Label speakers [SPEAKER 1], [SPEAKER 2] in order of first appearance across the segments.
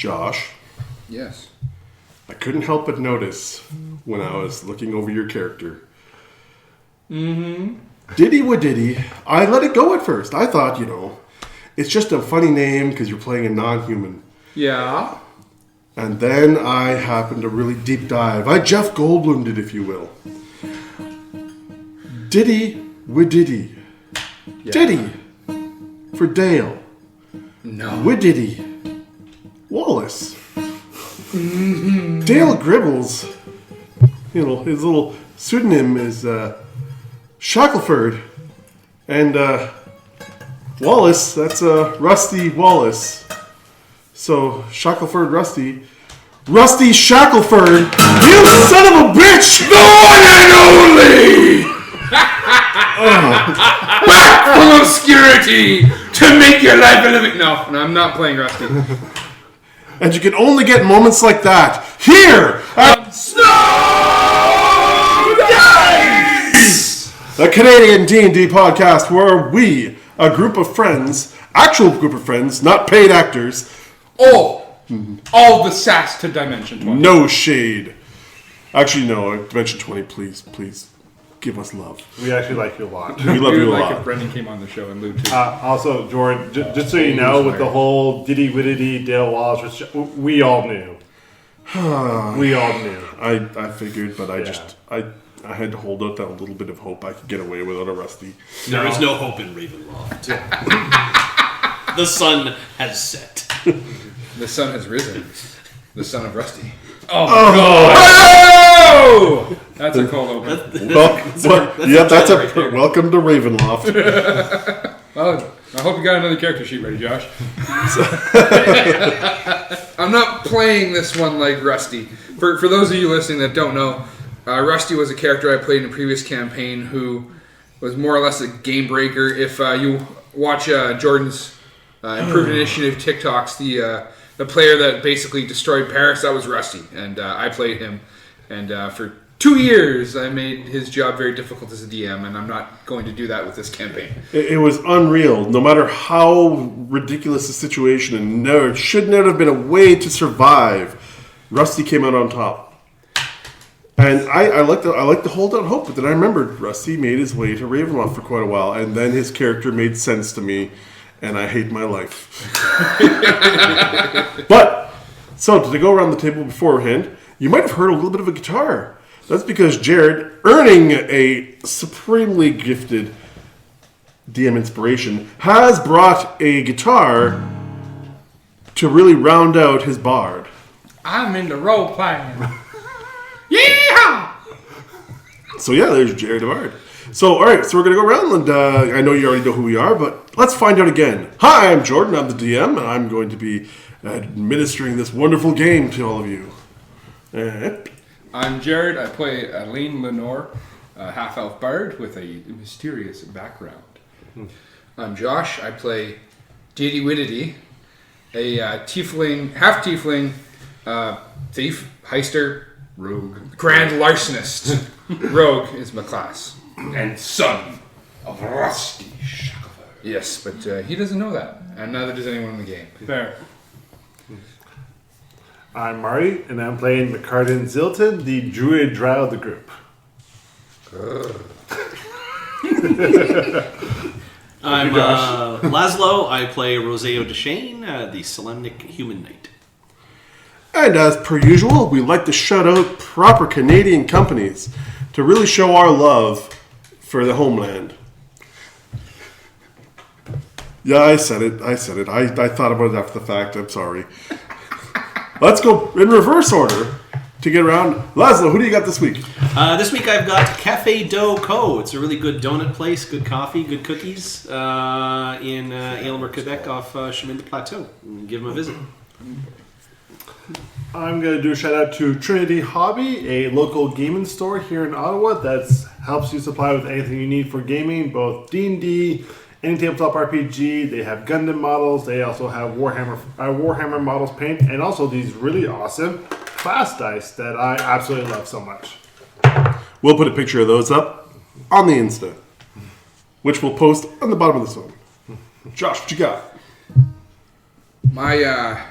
[SPEAKER 1] Josh.
[SPEAKER 2] Yes.
[SPEAKER 1] I couldn't help but notice when I was looking over your character. Diddy Wadiddy. I let it go at first. I thought, it's just a funny name because you're playing a non-human.
[SPEAKER 2] Yeah.
[SPEAKER 1] And then I happened to really deep dive. I Jeff Goldblumed it, if you will. Diddy Wadiddy.
[SPEAKER 2] Yeah.
[SPEAKER 1] Diddy for Dale.
[SPEAKER 2] No.
[SPEAKER 1] Wadiddy. Wallace. Dale Gribbles. His little pseudonym is Shackleford. And Wallace, that's Rusty Wallace. So, Shackleford Rusty. Rusty Shackleford! You son of a bitch! The one and only!
[SPEAKER 2] Back from obscurity to make your life a living... No, I'm not playing Rusty.
[SPEAKER 1] And you can only get moments like that here at Snow Dice! A Canadian D&D podcast where we, a group of friends, actual group of friends, not paid actors...
[SPEAKER 2] All the sass to Dimension 20.
[SPEAKER 1] No shade. Actually, no. Dimension 20, please give us love.
[SPEAKER 3] We actually like you a lot.
[SPEAKER 1] We love you a
[SPEAKER 2] like
[SPEAKER 1] lot.
[SPEAKER 2] if Brendan came on the show and Lou too.
[SPEAKER 3] Also, Jordan, just so you know, with the whole Diddy Wididdy, Dale Wallace, we all knew. We all knew.
[SPEAKER 1] I figured, but I had to hold out that little bit of hope I could get away without a Rusty.
[SPEAKER 4] There is no hope in Ravenloft. The sun has set.
[SPEAKER 2] The sun has risen. The son of Rusty.
[SPEAKER 1] Oh!
[SPEAKER 2] That's a cold open.
[SPEAKER 1] That's a welcome to Ravenloft.
[SPEAKER 2] Well, I hope you got another character sheet ready, Josh. I'm not playing this one like Rusty. For those of you listening that don't know, Rusty was a character I played in a previous campaign who was more or less a game breaker. If you watch Jordan's Improved Initiative TikToks, the player that basically destroyed Paris, that was Rusty, and I played him. And for 2 years, I made his job very difficult as a DM, and I'm not going to do that with this campaign.
[SPEAKER 1] It was unreal. No matter how ridiculous the situation, and there should not have been a way to survive, Rusty came out on top. And I like to hold out hope, but then I remembered Rusty made his way to Ravenloft for quite a while, and then his character made sense to me, and I hate my life. But, so to go around the table beforehand, you might have heard a little bit of a guitar. That's because Jared, earning a supremely gifted DM inspiration, has brought a guitar to really round out his bard.
[SPEAKER 2] I'm into role playing. Yeehaw!
[SPEAKER 1] So yeah, there's Jared the bard. So alright, so we're going to go around, and I know you already know who we are, but let's find out again. Hi, I'm Jordan, I'm the DM, and I'm going to be administering this wonderful game to all of you.
[SPEAKER 2] I'm Jared. I play Aline Lenore, a half-elf bard with a mysterious background. I'm Josh. I play Diddy Wididdy, a half-tiefling, thief, heister, rogue, grand larcenist. Rogue is my class.
[SPEAKER 4] And son of Rusty Shackleford.
[SPEAKER 2] Yes, but he doesn't know that, and neither does anyone in the game.
[SPEAKER 4] Fair.
[SPEAKER 3] I'm Marty, and I'm playing McCartan Zilton, the druid drow of the group.
[SPEAKER 4] I'm Laszlo. I play Roseo Deshane, the Solemnic Human Knight.
[SPEAKER 1] And as per usual, we like to shout out proper Canadian companies to really show our love for the homeland. Yeah, I said it. I thought about it after the fact. I'm sorry. Let's go in reverse order to get around. Laszlo, who do you got this week?
[SPEAKER 4] This week I've got Café Dough Co. It's a really good donut place, good coffee, good cookies in Aylmer, Quebec off Chemin de Plateau. Give them a visit.
[SPEAKER 3] I'm going to do a shout out to Trinity Hobby, a local gaming store here in Ottawa that helps you supply with anything you need for gaming, both D&D, any tabletop RPG. They have Gundam models. They also have Warhammer models paint, and also these really awesome class dice that I absolutely love so much.
[SPEAKER 1] We'll put a picture of those up on the Insta, which we'll post on the bottom of this one. Josh, what you got?
[SPEAKER 2] My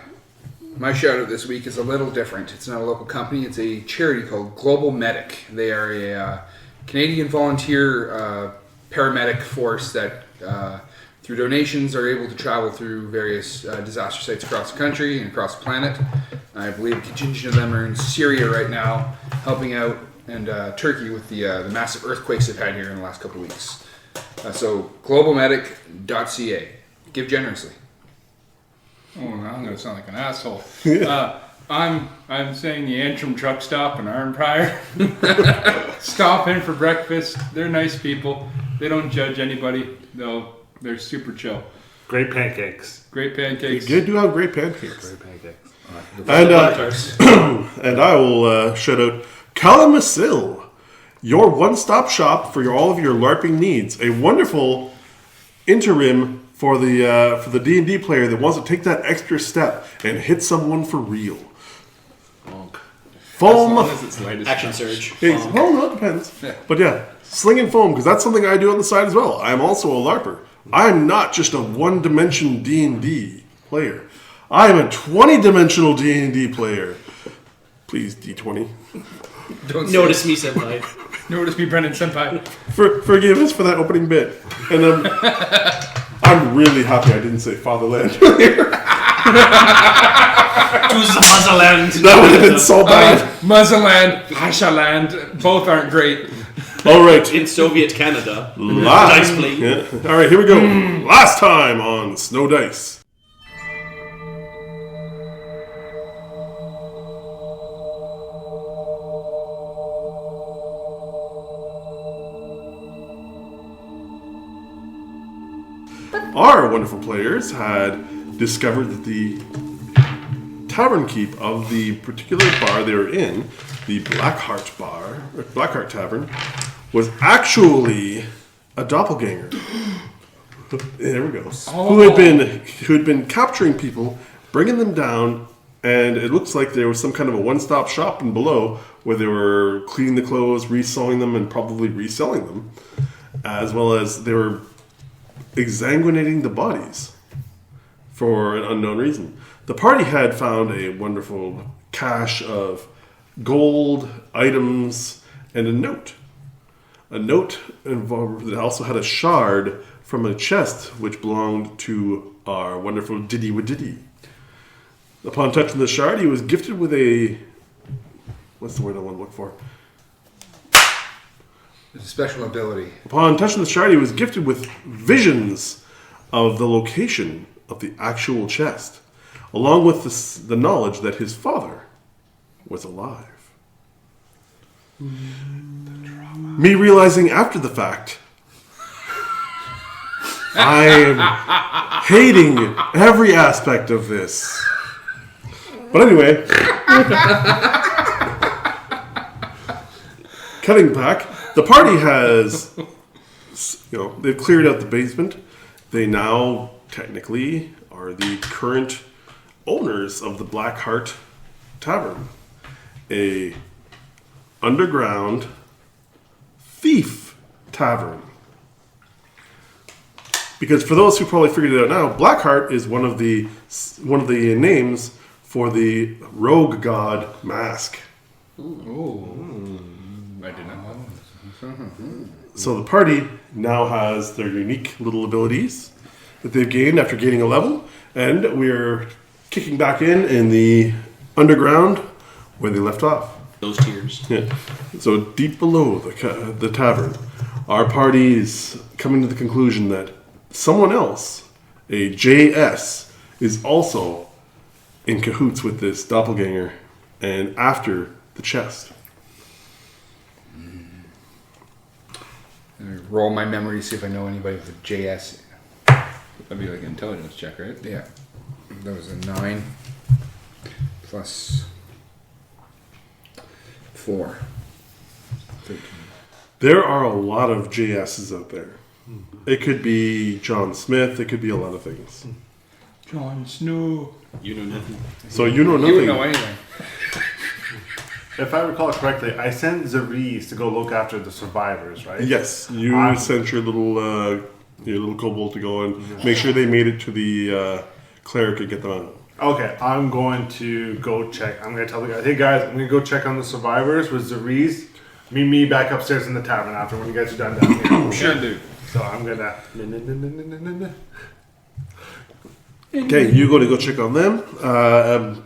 [SPEAKER 2] My shout out this week is a little different. It's not a local company. It's a charity called Global Medic. They are a Canadian volunteer paramedic force that, through donations, are able to travel through various disaster sites across the country and across the planet. I believe a contingent of them are in Syria right now, helping out, and Turkey with the massive earthquakes they've had here in the last couple of weeks. So, globalmedic.ca. Give generously.
[SPEAKER 5] Oh, now I'm going to sound like an asshole. I'm saying the Antrim truck stop in Arnprior. Stop in for breakfast. They're nice people. They don't judge anybody. They're super chill.
[SPEAKER 3] Great pancakes.
[SPEAKER 5] Great pancakes.
[SPEAKER 1] They do have great pancakes.
[SPEAKER 3] Great pancakes.
[SPEAKER 1] And I will shout out Calamasil, your one-stop shop for all of your LARPing needs. A wonderful interim for the D&D player that wants to take that extra step and hit someone for real. Foam.
[SPEAKER 5] As long as it's light as
[SPEAKER 4] Action
[SPEAKER 5] touch.
[SPEAKER 4] surge.
[SPEAKER 1] Well, no, it depends. But yeah, sling and foam, because that's something I do on the side as well. I'm also a LARPer. I'm not just a one-dimension D&D player. I am a 20-dimensional D&D player. Please, D20.
[SPEAKER 2] Don't
[SPEAKER 4] Notice me, senpai.
[SPEAKER 5] Notice me, Brendan Senpai.
[SPEAKER 1] Forgive us for that opening bit. And I'm really happy I didn't say fatherland earlier.
[SPEAKER 4] To Swaziland.
[SPEAKER 1] That would have been so bad.
[SPEAKER 2] Muzzleland, Pashaland, both aren't great.
[SPEAKER 1] All right.
[SPEAKER 4] In Soviet Canada.
[SPEAKER 1] Last,
[SPEAKER 4] Dice plate.
[SPEAKER 1] yeah. All right, here we go. Last time on Snow Dice. Our wonderful players had discovered that the tavern keep of the particular bar they were in, the Blackheart Bar, or Blackheart Tavern, was actually a doppelganger. There we go. Who had been capturing people, bringing them down, and it looks like there was some kind of a one-stop shop in below where they were cleaning the clothes, resewing them, and probably reselling them, as well as they were exsanguinating the bodies for an unknown reason. The party had found a wonderful cache of gold items and a note. A note that also had a shard from a chest which belonged to our wonderful Diddy Wadiddy. Upon touching the shard, he was gifted with a... What's the word I want to look for?
[SPEAKER 2] It's a special ability.
[SPEAKER 1] Upon touching the shard, he was gifted with visions of the location of the actual chest, along with the knowledge that his father was alive. Me realizing after the fact, I am hating every aspect of this. But anyway, cutting back, the party has, they've cleared out the basement. They now technically are the current owners of the Blackheart Tavern, a underground thief tavern. Because for those who probably figured it out now, Blackheart is one of the names for the rogue god Mask.
[SPEAKER 5] Ooh. I did not know.
[SPEAKER 1] So the party now has their unique little abilities that they've gained after gaining a level, and we're kicking back in the underground where they left off.
[SPEAKER 4] Those tears.
[SPEAKER 1] Yeah. So deep below the tavern, our party is coming to the conclusion that someone else, a JS, is also in cahoots with this doppelganger and after the chest.
[SPEAKER 2] Roll my memory to see if I know anybody with a JS.
[SPEAKER 5] That'd be like an intelligence check, right?
[SPEAKER 2] Yeah. That was a 9 plus 4. 13.
[SPEAKER 1] There are a lot of JSs out there. It could be John Smith. It could be a lot of things.
[SPEAKER 5] Jon Snow.
[SPEAKER 4] You know nothing.
[SPEAKER 1] So you know
[SPEAKER 2] You
[SPEAKER 1] nothing.
[SPEAKER 2] would know anything.
[SPEAKER 3] If I recall correctly, I sent Zariz to go look after the survivors, right?
[SPEAKER 1] Yes, you sent your little kobold to go and make sure they made it to the cleric and get them out.
[SPEAKER 3] Okay, I'm going to go check. I'm going to tell the guys, hey guys, I'm going to go check on the survivors with Zeriz. Meet me back upstairs in the tavern after when you guys are done down here.
[SPEAKER 5] Sure, dude.
[SPEAKER 3] So I'm going to...
[SPEAKER 1] Okay, you go check on them.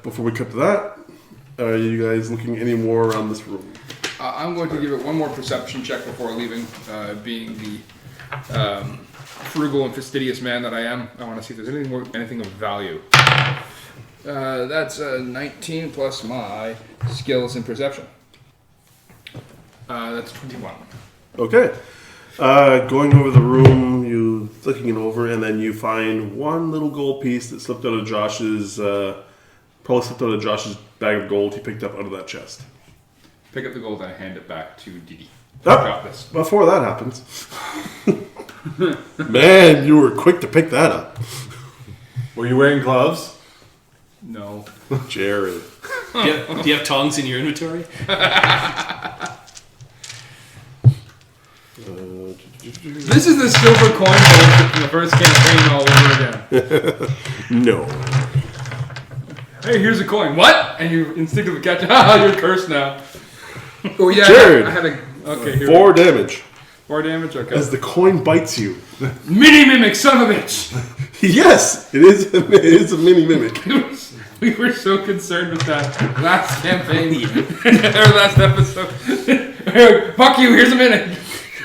[SPEAKER 1] Before we cut to that, are you guys looking any more around this room?
[SPEAKER 2] I'm going to give it one more perception check before leaving. Being the frugal and fastidious man that I am, I want to see if there's anything of value. That's 19 plus my skills in perception. That's 21.
[SPEAKER 1] Okay. Going over the room, you looking it over, and then you find one little gold piece that slipped out of Josh's, probably slipped out of Josh's bag of gold he picked up out of that chest.
[SPEAKER 5] Pick up the gold and I hand it back to Didi.
[SPEAKER 1] Ah,
[SPEAKER 5] Drop this.
[SPEAKER 1] before that happens. Man, you were quick to pick that up.
[SPEAKER 3] Were you wearing gloves?
[SPEAKER 5] No.
[SPEAKER 1] Jared.
[SPEAKER 4] Do you have tongs in your inventory?
[SPEAKER 2] This is the silver coin bullshit from the first campaign all over again.
[SPEAKER 1] No.
[SPEAKER 2] Hey, here's a coin. What? And you instinctively catch it. Ah, you're cursed now. Oh yeah,
[SPEAKER 1] Jared.
[SPEAKER 2] I had a... Okay, here
[SPEAKER 1] 4 damage
[SPEAKER 2] 4 damage? Okay.
[SPEAKER 1] as the coin bites you.
[SPEAKER 2] Mini mimic, son of a bitch!
[SPEAKER 1] Yes, it is a mini mimic.
[SPEAKER 2] We were so concerned with that last campaign, or last episode. Fuck you, here's a minute.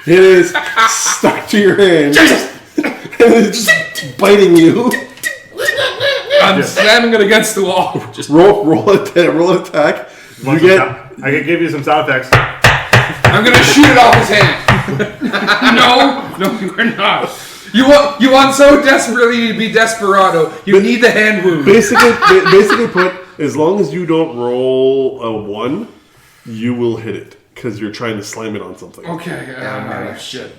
[SPEAKER 1] It is stuck to your hand. And it's just biting you.
[SPEAKER 2] I'm slamming it against the wall.
[SPEAKER 1] Just roll attack. You get...
[SPEAKER 3] I can give you some sound effects.
[SPEAKER 2] I'm gonna shoot it off his hand. No, you're not. You want so desperately to be desperado. You need the hand wound.
[SPEAKER 1] Basically put, as long as you don't roll a 1, you will hit it. Because you're trying to slam it on something.
[SPEAKER 2] Okay, shit.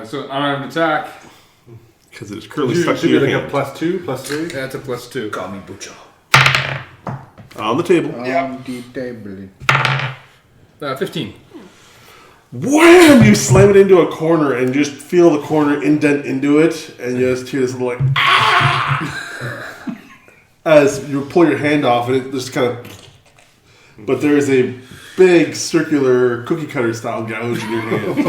[SPEAKER 2] So unarmed attack.
[SPEAKER 1] Because it's currently
[SPEAKER 3] You
[SPEAKER 1] stuck to
[SPEAKER 3] should be
[SPEAKER 1] your
[SPEAKER 3] like
[SPEAKER 1] hand.
[SPEAKER 3] a +2, +3.
[SPEAKER 2] That's a +2.
[SPEAKER 6] Call me Bucho.
[SPEAKER 1] On the table.
[SPEAKER 6] On the table.
[SPEAKER 2] 15.
[SPEAKER 1] Wham! You slam it into a corner and just feel the corner indent into it, and you just hear this little like ah! As you pull your hand off, and it just kind of. But there is a big circular cookie cutter style gouge in your hand.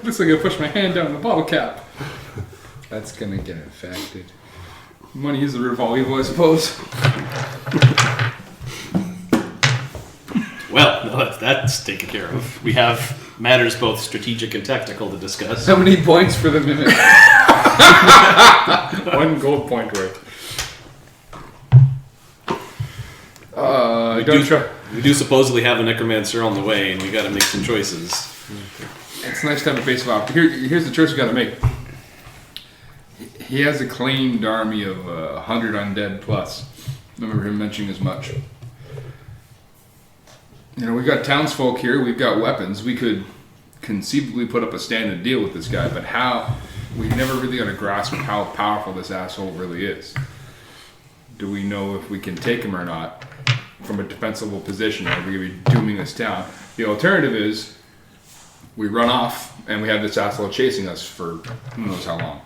[SPEAKER 2] Looks like I pushed my hand down the bottle cap.
[SPEAKER 6] That's gonna get infected.
[SPEAKER 2] Money is the root of all evil, I suppose.
[SPEAKER 4] Well, no, that's taken care of. We have matters both strategic and technical to discuss.
[SPEAKER 2] How many points for the minute? 1 gold point worth.
[SPEAKER 4] We do supposedly have a necromancer on the way, and we got to make some choices.
[SPEAKER 2] It's nice to have a base of op. Here's the choice we got to make. He has a claimed army of 100 undead plus. I remember him mentioning as much. You know, we've got townsfolk here. We've got weapons. We could conceivably put up a stand and deal with this guy, but how? We've never really got a grasp of how powerful this asshole really is. Do we know if we can take him or not from a defensible position? Are we going to be dooming this town? The alternative is we run off and we have this asshole chasing us for who knows how long.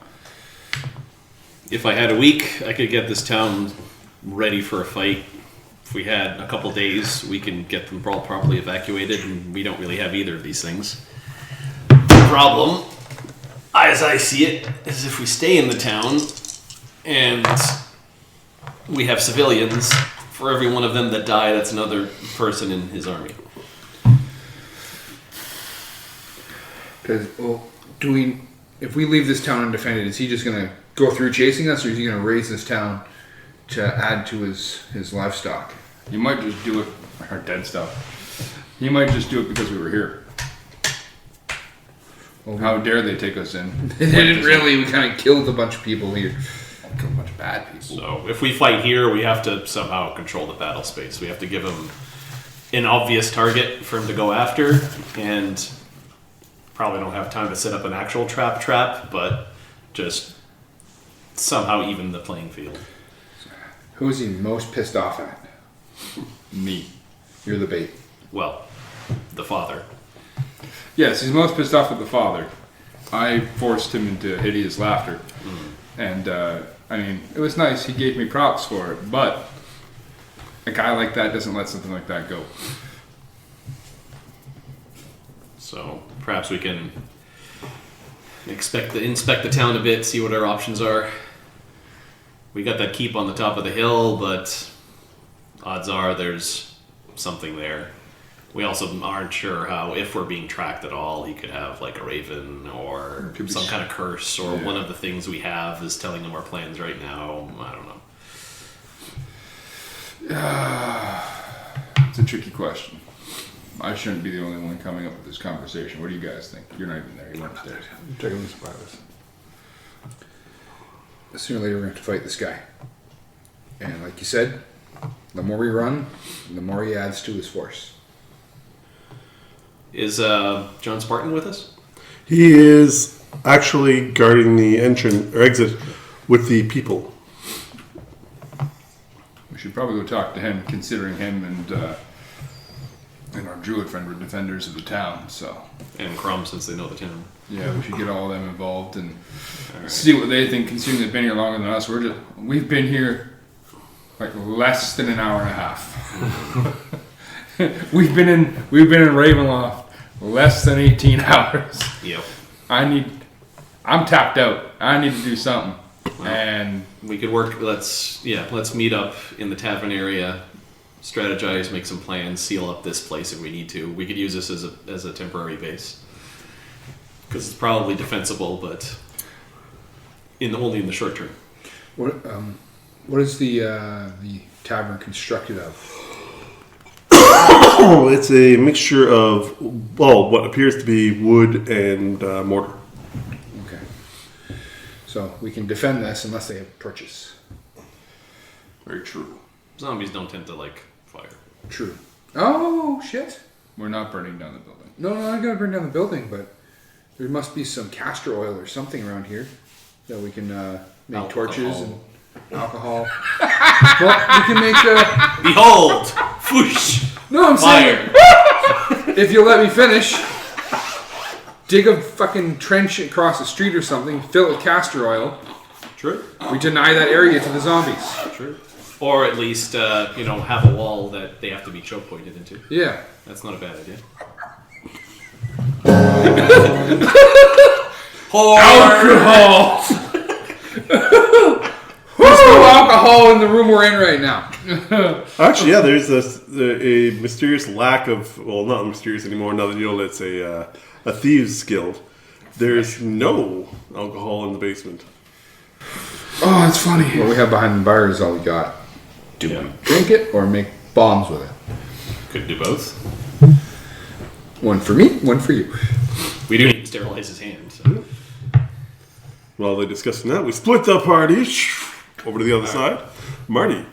[SPEAKER 4] If I had a week, I could get this town ready for a fight. If we had a couple days, we can get them all properly evacuated, and we don't really have either of these things. The problem, as I see it, is if we stay in the town and we have civilians, for every one of them that die, that's another person in his army.
[SPEAKER 2] Because, if we leave this town undefended, is he just going to go through chasing us, or is he going to raise this town to add to his livestock?
[SPEAKER 5] You might just do it, our dead stuff. You might just do it because we were here.
[SPEAKER 2] Well,
[SPEAKER 5] How dare they take us in?
[SPEAKER 2] they didn't really. We kind of killed a bunch of people here.
[SPEAKER 5] Killed a bunch of bad people.
[SPEAKER 4] So if we fight here, we have to somehow control the battle space. We have to give him an obvious target for him to go after, and probably don't have time to set up an actual trap, but just somehow even the playing field.
[SPEAKER 2] Who is he most pissed off at?
[SPEAKER 5] Me.
[SPEAKER 2] You're the bait.
[SPEAKER 4] Well, the father.
[SPEAKER 5] Yes, he's most pissed off at the father. I forced him into hideous laughter. And I mean, it was nice. He gave me props for it, but a guy like that doesn't let something like that go.
[SPEAKER 4] So perhaps we can inspect the town a bit, see what our options are. We got that keep on the top of the hill, but odds are there's something there. We also aren't sure how, if we're being tracked at all, he could have like a raven or some kind of curse, or one of the things we have is telling him our plans right now. I don't know.
[SPEAKER 5] It's a tricky question. I shouldn't be the only one coming up with this conversation. What do you guys think? You're not even there. You weren't there.
[SPEAKER 3] Checking the survivors.
[SPEAKER 6] Sooner or later, we're going to have to fight this guy. And like you said, the more we run, the more he adds to his force.
[SPEAKER 4] Is John Spartan with us?
[SPEAKER 1] He is actually guarding the entrance or exit with the people.
[SPEAKER 5] We should probably go talk to him, considering him and our druid friend were defenders of the town. So,
[SPEAKER 4] And Crumb, since they know the town.
[SPEAKER 5] yeah, we should get all of them involved and see what they think. Considering they've been here longer than us, we've been here like less than an hour and a half. we've been in Ravenloft less than 18 hours.
[SPEAKER 4] Yep.
[SPEAKER 5] I'm tapped out. I need to do something. And
[SPEAKER 4] We could work. Let's meet up in the tavern area, strategize, make some plans, seal up this place if we need to. We could use this as a temporary base because it's probably defensible, but only in the short term.
[SPEAKER 6] What is the tavern constructed of?
[SPEAKER 1] Oh, it's a mixture of, well, what appears to be wood and mortar.
[SPEAKER 6] Okay. So we can defend this unless they have torches.
[SPEAKER 5] very true.
[SPEAKER 4] Zombies don't tend to like fire.
[SPEAKER 6] True. Oh, shit.
[SPEAKER 5] We're not burning down the building.
[SPEAKER 6] No, I'm not going to burn down the building, but there must be some castor oil or something around here that we can make
[SPEAKER 4] Alcohol.
[SPEAKER 6] torches and alcohol. Well, we can make
[SPEAKER 4] Behold! Whoosh!
[SPEAKER 6] No, I'm saying,
[SPEAKER 4] Fire!
[SPEAKER 6] if you'll let me finish, dig a fucking trench across the street or something, fill it with castor oil.
[SPEAKER 4] True.
[SPEAKER 6] We deny that area to the zombies.
[SPEAKER 4] True. Or at least, have a wall that they have to be choke pointed into.
[SPEAKER 6] Yeah.
[SPEAKER 4] That's not a bad idea.
[SPEAKER 6] Alcohol! There's no alcohol in the room we're in right now.
[SPEAKER 1] Actually, yeah, there's a mysterious lack of, well, not mysterious anymore now that you know it's a thieves guild. There's no alcohol in the basement.
[SPEAKER 6] Oh, that's funny. What we have behind the bar is all we got. Do we drink it or make bombs with it?
[SPEAKER 4] Could do both.
[SPEAKER 6] One for me, one for you.
[SPEAKER 4] We do need to sterilize his hand. So.
[SPEAKER 1] While they're discussing that, we split the party over to the other side. Marty,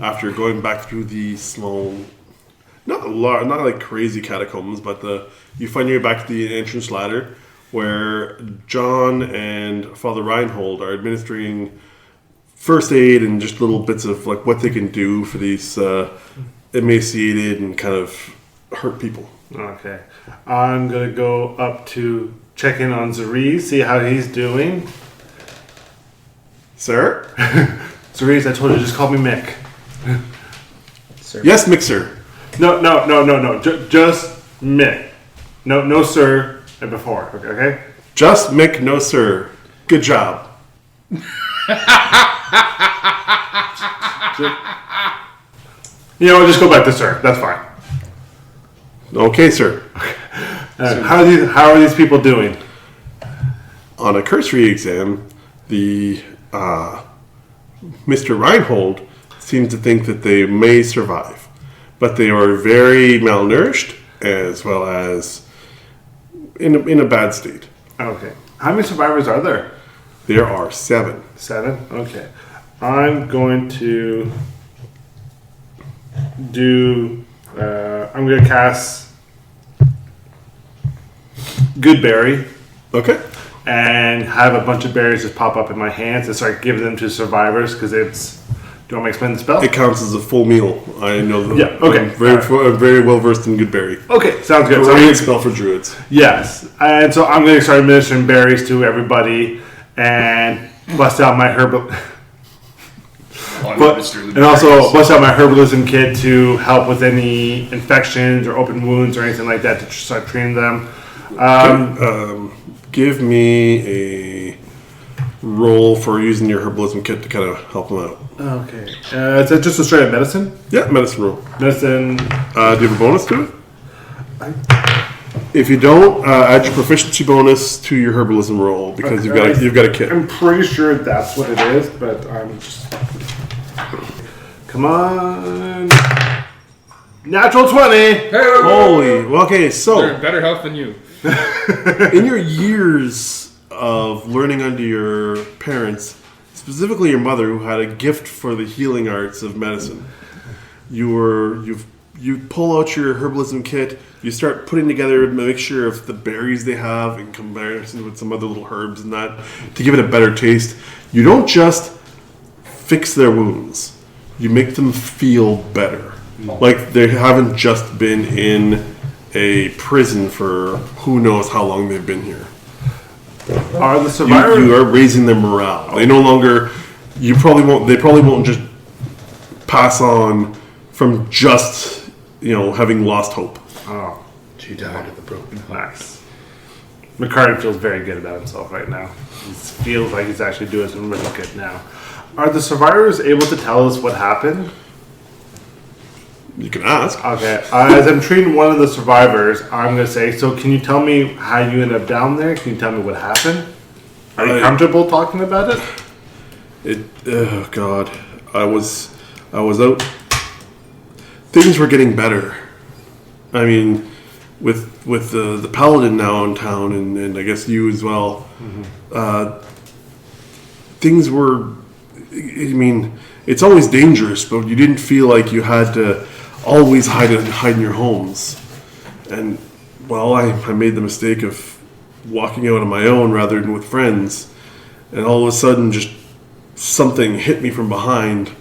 [SPEAKER 1] after going back through the small, not like crazy catacombs, but you find your way back to the entrance ladder where John and Father Reinhold are administering first aid and just little bits of like what they can do for these emaciated and kind of hurt people.
[SPEAKER 3] Okay. I'm going to go up to check in on Zariz, see how he's doing.
[SPEAKER 1] Sir?
[SPEAKER 3] Zariz, I told you, just call me Mick.
[SPEAKER 6] Sir.
[SPEAKER 1] Yes, Mixer.
[SPEAKER 3] No. Just Mick. No, sir, and before. Okay?
[SPEAKER 1] Just Mick, no sir. Good job.
[SPEAKER 3] Just go back to sir. That's fine.
[SPEAKER 1] Okay, sir.
[SPEAKER 3] How are these people doing?
[SPEAKER 1] On a cursory exam, the Mr. Reinhold seems to think that they may survive, but they are very malnourished as well as in a bad state.
[SPEAKER 3] Okay. How many survivors are there?
[SPEAKER 1] There are 7.
[SPEAKER 3] 7? Okay. I'm going to do... I'm going to cast Good Berry
[SPEAKER 1] Okay.
[SPEAKER 3] and have a bunch of berries just pop up in my hands and start giving them to survivors because it's... Do you want me to explain the spell?
[SPEAKER 1] It counts as a full meal. I know that.
[SPEAKER 3] Yeah, okay.
[SPEAKER 1] I'm very well versed in Goodberry.
[SPEAKER 3] Okay, sounds good.
[SPEAKER 1] It's
[SPEAKER 3] So
[SPEAKER 1] a great spell for druids.
[SPEAKER 3] yes. And so I'm going to start administering berries to everybody and bust out my herbal... And also, bust out my herbalism kit to help with any infections or open wounds or anything like that to start treating them.
[SPEAKER 1] Give me a roll for using your herbalism kit to kind of help them out.
[SPEAKER 3] Okay. Is that just a straight up medicine?
[SPEAKER 1] Yeah, medicine roll.
[SPEAKER 3] Medicine.
[SPEAKER 1] Do you have a bonus to it? If you don't, add your proficiency bonus to your herbalism roll because you've got a kit.
[SPEAKER 3] I'm pretty sure that's what it is, but I'm just. Come on. Natural 20!
[SPEAKER 1] Holy. Well, okay,
[SPEAKER 5] They're
[SPEAKER 1] so
[SPEAKER 5] in better health than you.
[SPEAKER 1] in your years of learning under your parents, specifically your mother, who had a gift for the healing arts of medicine, you pull out your herbalism kit. You start putting together a mixture of the berries they have in comparison with some other little herbs and that to give it a better taste. You don't just fix their wounds. You make them feel better. Like they haven't just been in a prison for who knows how long they've been here.
[SPEAKER 3] Are the survivors?
[SPEAKER 1] You are raising their morale. They no longer. They probably won't just pass on from just having lost hope.
[SPEAKER 3] Oh,
[SPEAKER 6] She died of the broken heart.
[SPEAKER 3] nice. McCartan feels very good about himself right now. He feels like he's actually doing something really good now. Are the survivors able to tell us what happened?
[SPEAKER 1] You can ask.
[SPEAKER 3] Okay, as I'm treating one of the survivors, I'm going to say, so can you tell me how you ended up down there? Can you tell me what happened? Are you comfortable talking about it?
[SPEAKER 1] Oh God, I was out. Things were getting better. I mean, with the paladin now in town, and I guess you as well. Things were. I mean, it's always dangerous, but you didn't feel like you had to always hide in your homes. And well, I made the mistake of walking out on my own rather than with friends, and all of a sudden, just something hit me from behind.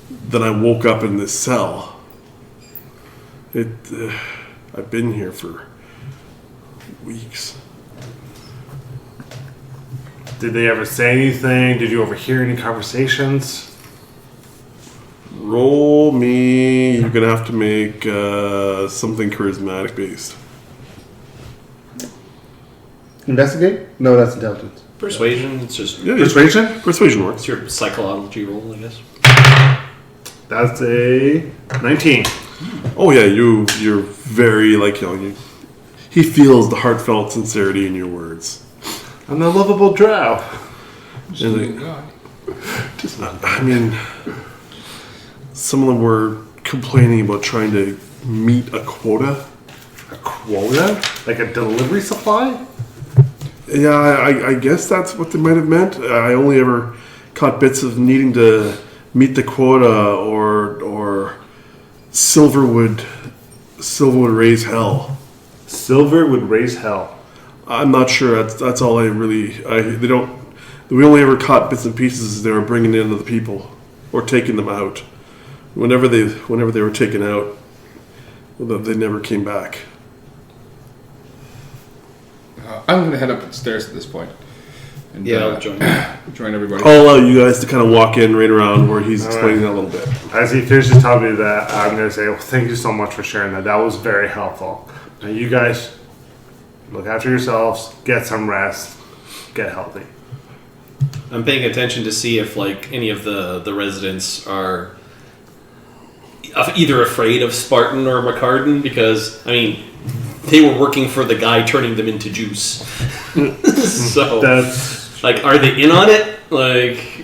[SPEAKER 1] Then I woke up in this cell. I've been here for weeks.
[SPEAKER 3] Did they ever say anything? Did you overhear any conversations?
[SPEAKER 1] Roll me. You're gonna have to make something charismatic based.
[SPEAKER 3] Investigate? No, that's intelligence.
[SPEAKER 4] Persuasion. It's just
[SPEAKER 1] Yeah,
[SPEAKER 3] Persuasion?
[SPEAKER 1] Persuasion works.
[SPEAKER 4] it's your psychology roll, I guess.
[SPEAKER 3] That's a 19.
[SPEAKER 1] Oh yeah, you're very he feels the heartfelt sincerity in your words.
[SPEAKER 3] I'm the lovable drow.
[SPEAKER 1] And
[SPEAKER 5] God.
[SPEAKER 1] I mean, some of them were complaining about trying to meet a quota.
[SPEAKER 3] A quota? Like a delivery supply?
[SPEAKER 1] Yeah, I guess that's what they might have meant. I only ever caught bits of needing to meet the quota or silver would raise hell.
[SPEAKER 3] Silver would raise hell.
[SPEAKER 1] I'm not sure. That's all I really. They don't. We only ever caught bits and pieces as they were bringing in the people or taking them out. Whenever they were taken out, they never came back.
[SPEAKER 5] I'm going to head up the stairs at this point. And,
[SPEAKER 4] I'll join.
[SPEAKER 5] join everybody.
[SPEAKER 1] I'll allow you guys to kind of walk in right around where he's explaining that a little bit.
[SPEAKER 3] As he finishes telling me that, I'm going to say, well, thank you so much for sharing that. That was very helpful. Now, you guys look after yourselves, get some rest, get healthy.
[SPEAKER 4] I'm paying attention to see if any of the residents are either afraid of Spartan or McCartan, because I mean they were working for the guy turning them into juice. So
[SPEAKER 3] That's
[SPEAKER 4] are they in on it?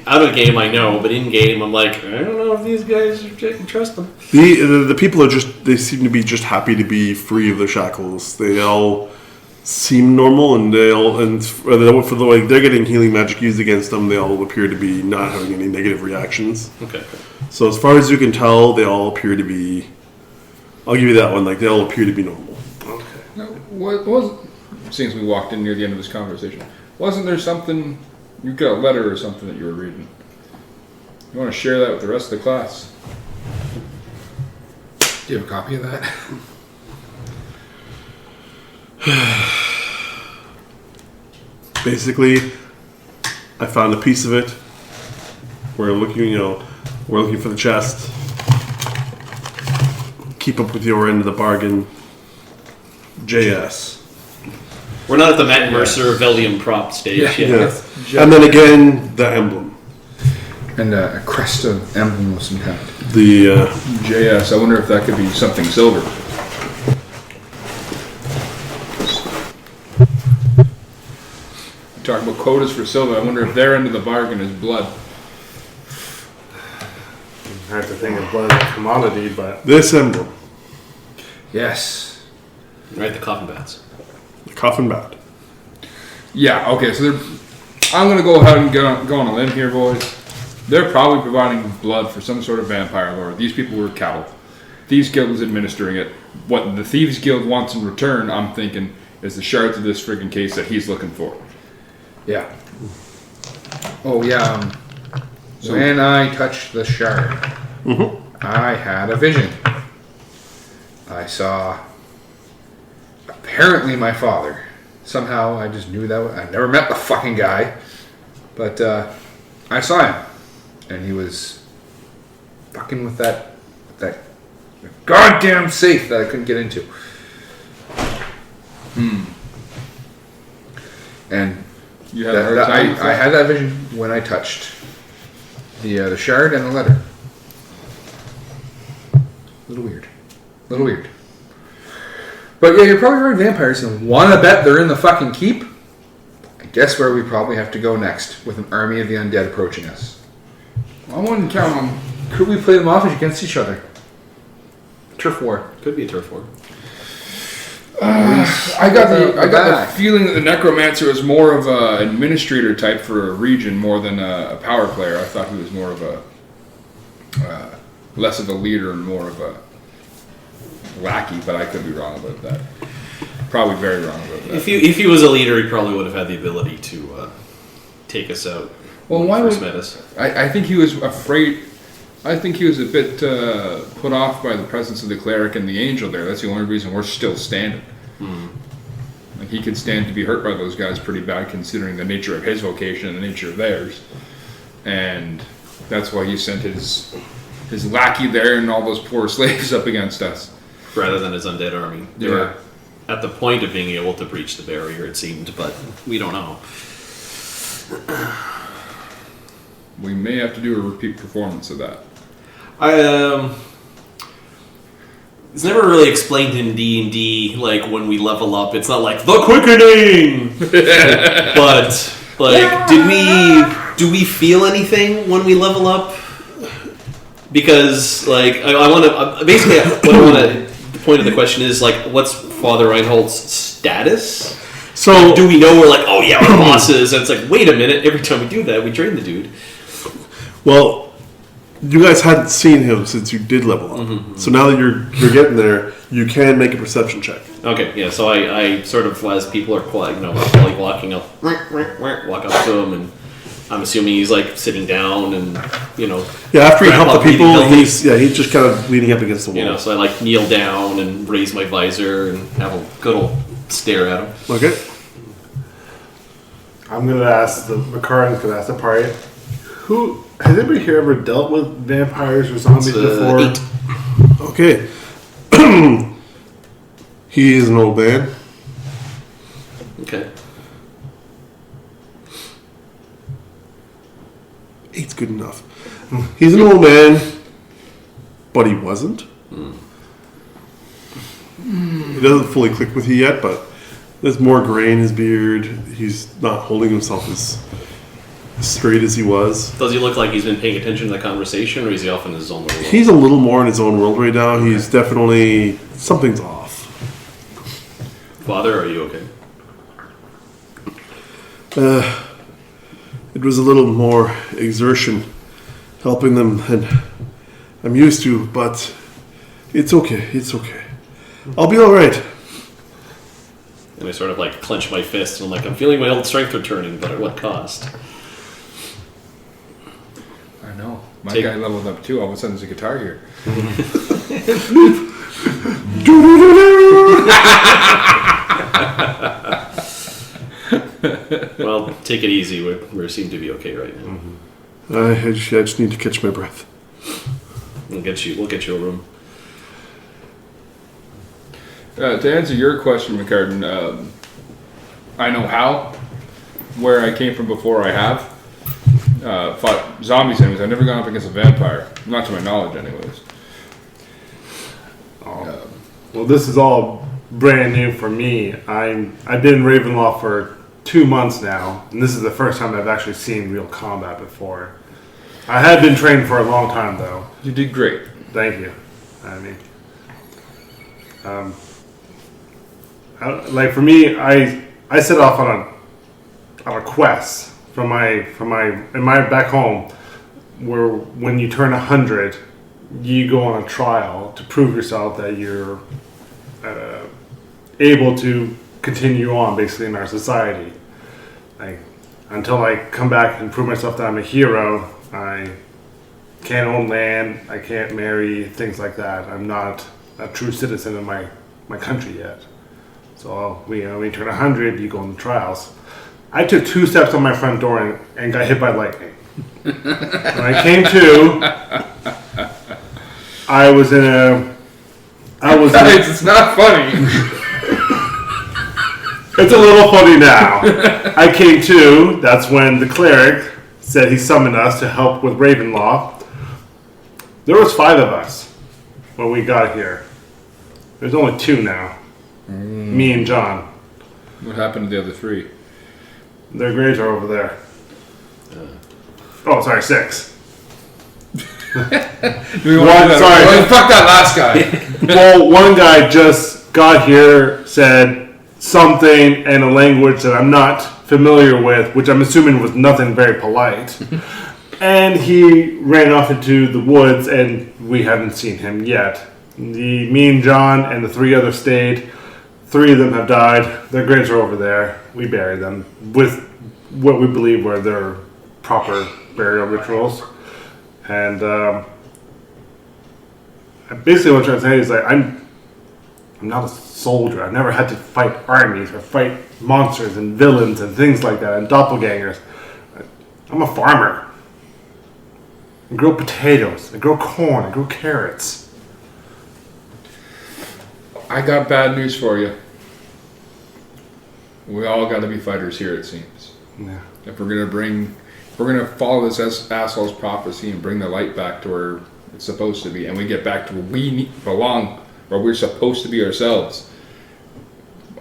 [SPEAKER 4] Out of game I know, but in game I'm I don't know if these guys I can trust them.
[SPEAKER 1] The people are they seem to be just happy to be free of their shackles. They all seem normal, and they're getting healing magic used against them. They all appear to be not having any negative reactions.
[SPEAKER 4] Okay.
[SPEAKER 1] So as far as you can tell, they all appear to be. I'll give you that one. They all appear to be normal.
[SPEAKER 5] Now, what was, since we walked in near the end of this conversation, wasn't there something, you got a letter or something that you were reading? You want to share that with the rest of the class?
[SPEAKER 6] Do you have a copy of that?
[SPEAKER 1] Basically, I found a piece of it where looking, We're looking for the chest. Keep up with your end of the bargain. JS.
[SPEAKER 4] We're not at the Matt Mercer Velium prop stage yet.
[SPEAKER 1] Yeah. And then again, the emblem.
[SPEAKER 6] And a crest of emblem of some kind.
[SPEAKER 1] The
[SPEAKER 2] JS. I wonder if that could be something silver. Talk about quotas for silver. I wonder if their end of the bargain is blood.
[SPEAKER 3] Hard to think of blood as a commodity, but
[SPEAKER 1] this emblem.
[SPEAKER 6] Yes.
[SPEAKER 4] Right, the coffin bats.
[SPEAKER 1] The coffin bat.
[SPEAKER 2] Yeah. Okay. So I'm gonna go ahead and go on a limb here, boys. They're probably providing blood for some sort of vampire lord. These people were cattle. Thieves Guild is administering it. What the Thieves Guild wants in return, I'm thinking, is the shards of this friggin' case that he's looking for.
[SPEAKER 6] Yeah. Oh, yeah. When I touched the shard, I had a vision. I saw, apparently, my father. Somehow, I just knew that. I never met the fucking guy. But I saw him. And he was fucking with that goddamn safe that I couldn't get into. And
[SPEAKER 2] You had a hard time with
[SPEAKER 6] I
[SPEAKER 2] that?
[SPEAKER 6] had that vision when I touched the shard and the letter. Little weird. But yeah, you're probably right, vampires, and want to bet they're in the fucking keep? I guess where we probably have to go next, with an army of the undead approaching us.
[SPEAKER 2] I wouldn't count on.
[SPEAKER 6] Could we play them off against each other? Turf war.
[SPEAKER 4] Could be a turf war.
[SPEAKER 2] I got the feeling that the necromancer was more of an administrator type for a region more than a power player. I thought he was more of a less of a leader and more of a lackey, but I could be wrong about that. Probably very wrong about that.
[SPEAKER 4] If he was a leader, he probably would have had the ability to take us out.
[SPEAKER 2] Well,
[SPEAKER 4] when
[SPEAKER 2] why
[SPEAKER 4] he first
[SPEAKER 2] would
[SPEAKER 4] met us?
[SPEAKER 2] I think he was afraid. I think he was a bit put off by the presence of the cleric and the angel there. That's the only reason we're still standing. Like he could stand to be hurt by those guys pretty bad, considering the nature of his vocation and the nature of theirs. And that's why he sent his lackey there and all those poor slaves up against us.
[SPEAKER 4] Rather than his undead army. They were at the point of being able to breach the barrier, it seemed, but we don't know.
[SPEAKER 2] We may have to do a repeat performance of that.
[SPEAKER 4] It's never really explained in D&D, like, when we level up. It's not like, the quickening! But, like, do we feel anything when we level up? Because, like, I want to, basically, what I want to, the point of the question is, like, what's Father Reinhold's status?
[SPEAKER 1] So
[SPEAKER 4] Do we know we're like, oh yeah, we're bosses? And it's like, wait a minute, every time we do that, we train the dude.
[SPEAKER 1] well, you guys hadn't seen him since you did level up. So now that you're getting there, you can make a perception check.
[SPEAKER 4] Okay, yeah, so I sort of, as people are quiet, like walking up, walk up to him, and I'm assuming he's like sitting down and,
[SPEAKER 1] Yeah, after you help the
[SPEAKER 4] Grandpa
[SPEAKER 1] people,
[SPEAKER 4] bleeding
[SPEAKER 1] he's just kind of leaning up against the wall.
[SPEAKER 4] so I like kneel down and raise my visor and have a good old stare at him.
[SPEAKER 1] Okay.
[SPEAKER 3] I'm gonna ask Makaran's gonna ask the party. Who has anybody here ever dealt with vampires or zombies before?
[SPEAKER 4] 8.
[SPEAKER 1] Okay. He is an old man.
[SPEAKER 4] Okay.
[SPEAKER 1] 8's good enough. He's an old man, but he wasn't. It doesn't fully click with you yet, but there's more gray in his beard. He's not holding himself as straight as he was.
[SPEAKER 4] Does he look like he's been paying attention to the conversation, or is he off in his own little world?
[SPEAKER 1] He's a little more in his own world right now. He's definitely... something's off.
[SPEAKER 4] Father, are you okay?
[SPEAKER 1] It was a little more exertion helping them than I'm used to, but it's okay. It's okay. I'll be all right.
[SPEAKER 4] And I sort of like clench my fist, and I'm like, I'm feeling my old strength returning, but at what cost?
[SPEAKER 2] I know. My guy leveled up too. All of a sudden, there's a guitar here.
[SPEAKER 4] Well, take it easy. We seem to be okay right now.
[SPEAKER 1] I just need to catch my breath.
[SPEAKER 4] We'll get you a room.
[SPEAKER 5] To answer your question, McCartan, I know how. Where I came from before, I have. Fought zombies anyways. I've never gone up against a vampire. Not to my knowledge, anyways.
[SPEAKER 3] Well, this is all brand new for me. I've been in Ravenloft for 2 months now, and this is the first time I've actually seen real combat before. I had been trained for a long time, though.
[SPEAKER 5] You did great.
[SPEAKER 3] Thank you. I mean, like for me, I set off on a quest from my back home, where when you turn 100, you go on a trial to prove yourself that you're able to continue on basically in our society. Like, until I come back and prove myself that I'm a hero, I can't own land, I can't marry, things like that. I'm not a true citizen of my country yet. So when you turn 100, you go on the trials. I took 2 steps on my front door and got hit by lightning. When I came to,
[SPEAKER 2] Guys, it's not funny.
[SPEAKER 3] It's a little funny now. I came to, that's when the cleric said he summoned us to help with Ravenloft. There was 5 of us when we got here. There's only 2 now. Me and John.
[SPEAKER 5] What happened to the other 3?
[SPEAKER 3] Their graves are over there. Oh, sorry, 6.
[SPEAKER 5] Sorry.
[SPEAKER 2] Fuck that last guy.
[SPEAKER 3] Well, one guy just got here, said something in a language that I'm not familiar with, which I'm assuming was nothing very polite. And he ran off into the woods, and we haven't seen him yet. Me and John and the 3 others stayed. 3 of them have died. Their graves are over there. We buried them with what we believe were their proper burial rituals. And basically what I'm trying to say is like I'm not a soldier. I've never had to fight armies or fight monsters and villains and things like that and doppelgangers. I'm a farmer. I grow potatoes. I grow corn. I grow carrots.
[SPEAKER 5] I got bad news for you. We all got to be fighters here, it seems.
[SPEAKER 3] Yeah.
[SPEAKER 5] If we're gonna follow this asshole's prophecy and bring the light back to where it's supposed to be, and we get back to where we belong, where we're supposed to be ourselves.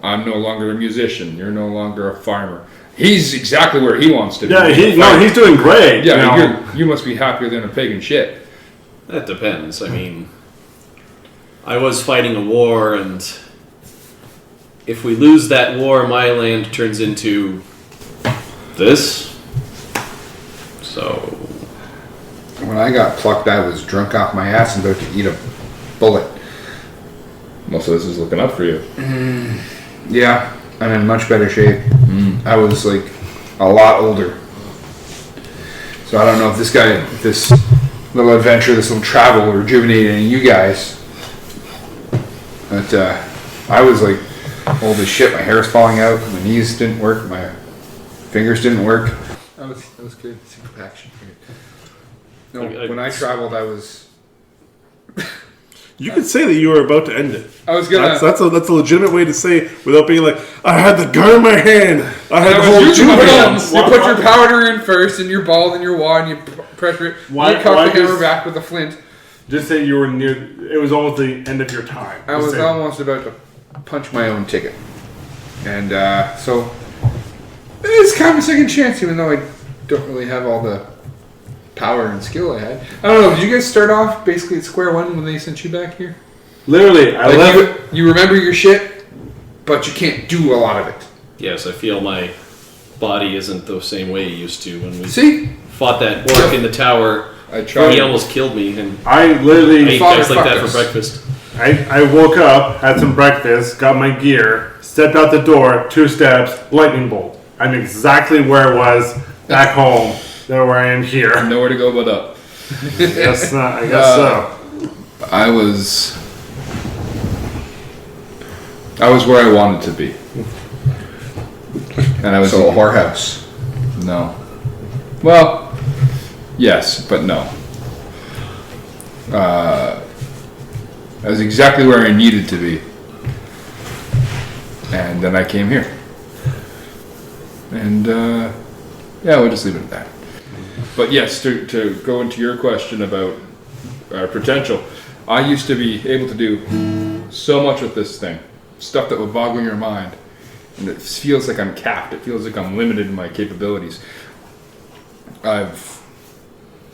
[SPEAKER 5] I'm no longer a musician. You're no longer a farmer. He's exactly where he wants to be.
[SPEAKER 3] Yeah, he's doing great.
[SPEAKER 5] Yeah, you must be happier than a pig in shit.
[SPEAKER 4] That depends. I mean, I was fighting a war, and if we lose that war, my land turns into this. So
[SPEAKER 6] When I got plucked, I was drunk off my ass and about to eat a bullet.
[SPEAKER 5] Most of this is looking up for you.
[SPEAKER 6] Yeah, I'm in much better shape. I was like a lot older. So I don't know if this little adventure, this little travel rejuvenated any of you guys. But I was like old as shit. My hair's falling out. My knees didn't work. My fingers didn't work. That was good. Super action. No, when I traveled, I was.
[SPEAKER 1] You could say that you were about to end it.
[SPEAKER 2] I was gonna.
[SPEAKER 1] That's a legitimate way to say it without being like, I had the gun in my hand. I had the whole
[SPEAKER 2] You
[SPEAKER 1] two hands.
[SPEAKER 2] put your powder in first, and your ball, and your wad, and you pressure it.
[SPEAKER 3] Why-
[SPEAKER 2] you cock
[SPEAKER 3] why
[SPEAKER 2] the hammer
[SPEAKER 3] does-
[SPEAKER 2] back with a flint.
[SPEAKER 3] Just say you were near. It was almost the end of your time.
[SPEAKER 2] I
[SPEAKER 3] Just
[SPEAKER 2] was
[SPEAKER 3] say-
[SPEAKER 2] almost about to.
[SPEAKER 6] Punch my own ticket. And so it's kind of a second chance, even though I don't really have all the power and skill I had. I don't know. Did you guys start off basically at square one when they sent you back here?
[SPEAKER 3] Literally, I
[SPEAKER 2] Like
[SPEAKER 3] left.
[SPEAKER 2] you remember your shit, but you can't do a lot of it.
[SPEAKER 4] yes, I feel my body isn't the same way it used to when we
[SPEAKER 2] See?
[SPEAKER 4] fought that orc in the tower.
[SPEAKER 5] I tried.
[SPEAKER 4] He almost killed me, and
[SPEAKER 3] I
[SPEAKER 4] I
[SPEAKER 3] literally.
[SPEAKER 4] ate
[SPEAKER 2] Father
[SPEAKER 4] guys like that
[SPEAKER 2] fucked
[SPEAKER 4] for
[SPEAKER 2] us.
[SPEAKER 4] breakfast.
[SPEAKER 3] I woke up, had some breakfast, got my gear, stepped out the door, 2 steps, lightning bolt. I'm exactly where I was back home. There where I am here.
[SPEAKER 5] Nowhere to go but up.
[SPEAKER 3] Yes, I guess so.
[SPEAKER 5] I was where I wanted to be. And I was
[SPEAKER 6] So a whorehouse.
[SPEAKER 5] No. Well, yes, but no.
[SPEAKER 6] I was exactly where I needed to be. And then I came here. And, yeah, we'll just leave it at that. But yes, to go into your question about potential, I used to be able to do so much with this thing. Stuff that would boggle your mind. And it feels like I'm capped. It feels like I'm limited in my capabilities. I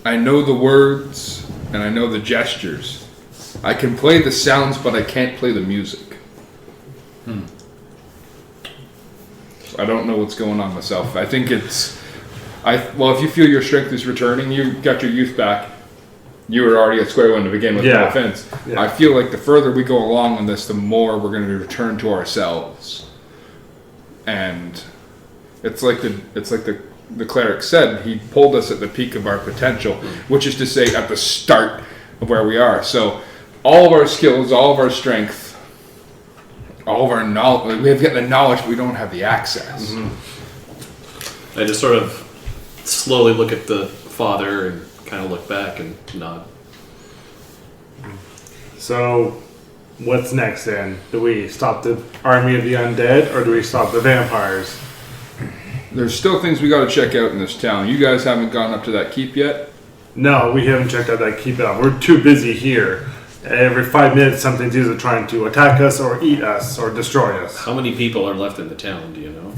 [SPEAKER 6] know the words and I know the gestures. I can play the sounds, but I can't play the music. I don't know what's going on myself. I think it's... Well, if you feel your strength is returning, you got your youth back. You were already at square one to begin with, no offense. Yeah. I feel like the further we go along in this, the more we're going to return to ourselves. And it's like the cleric said, he pulled us at the peak of our potential, which is to say at the start of where we are. So all of our skills, all of our strength, all of our knowledge, we have got the knowledge, but we don't have the access.
[SPEAKER 4] Mm-hmm. I just sort of slowly look at the father and kind of look back and nod.
[SPEAKER 3] So, what's next then? Do we stop the army of the undead, or do we stop the vampires?
[SPEAKER 6] There's still things we got to check out in this town. You guys haven't gone up to that keep yet?
[SPEAKER 3] No, we haven't checked out that keep yet. We're too busy here. Every 5 minutes, something's either trying to attack us or eat us or destroy us.
[SPEAKER 4] How many people are left in the town, do you know?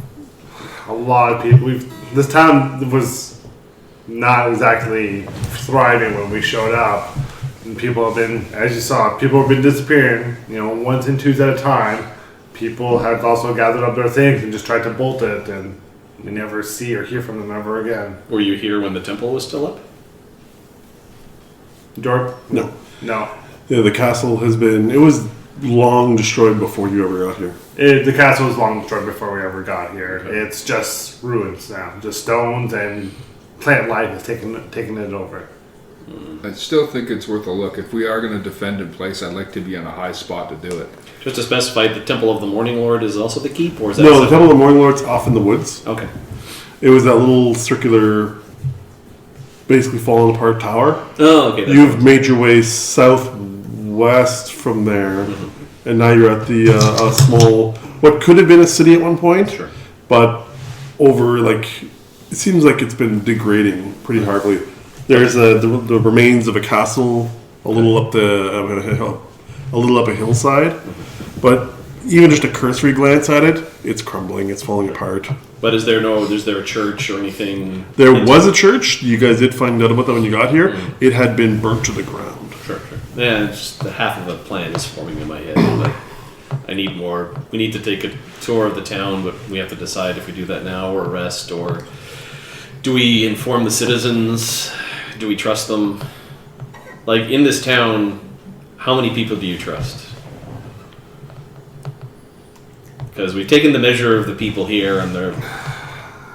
[SPEAKER 3] A lot of people. This town was not exactly thriving when we showed up. And people have been, as you saw, people have been disappearing, ones and twos at a time. People have also gathered up their things and just tried to bolt it, and we never see or hear from them ever again.
[SPEAKER 4] Were you here when the temple was still up?
[SPEAKER 3] Dork?
[SPEAKER 1] No.
[SPEAKER 3] No.
[SPEAKER 1] Yeah, the castle has been... It was long destroyed before you ever got here.
[SPEAKER 3] The castle was long destroyed before we ever got here. Okay. It's just ruins now. Just stones, and plant life has taken it over.
[SPEAKER 6] I still think it's worth a look. If we are going to defend in place, I'd like to be on a high spot to do it.
[SPEAKER 4] Just to specify, the Temple of the Morning Lord is also the keep, or is that...
[SPEAKER 1] No, the Temple of the Morning Lord's off in the woods.
[SPEAKER 4] Okay.
[SPEAKER 1] It was that little circular, basically fallen apart tower.
[SPEAKER 4] Oh, okay.
[SPEAKER 1] You've made your way southwest from there, and now you're at the small, what could have been a city at one point,
[SPEAKER 4] Sure.
[SPEAKER 1] but over, it seems like it's been degrading pretty hardly. There's the remains of a castle a little up a hillside, but even just a cursory glance at it, it's crumbling, it's falling apart.
[SPEAKER 4] But is there a church or anything?
[SPEAKER 1] There was a church. You guys did find out about that when you got here. It had been burnt to the ground.
[SPEAKER 4] Sure. Yeah, it's just the half of the plan is forming in my head. But I need more. We need to take a tour of the town, but we have to decide if we do that now or rest, or do we inform the citizens? Do we trust them? In this town, how many people do you trust? Because we've taken the measure of the people here, and they're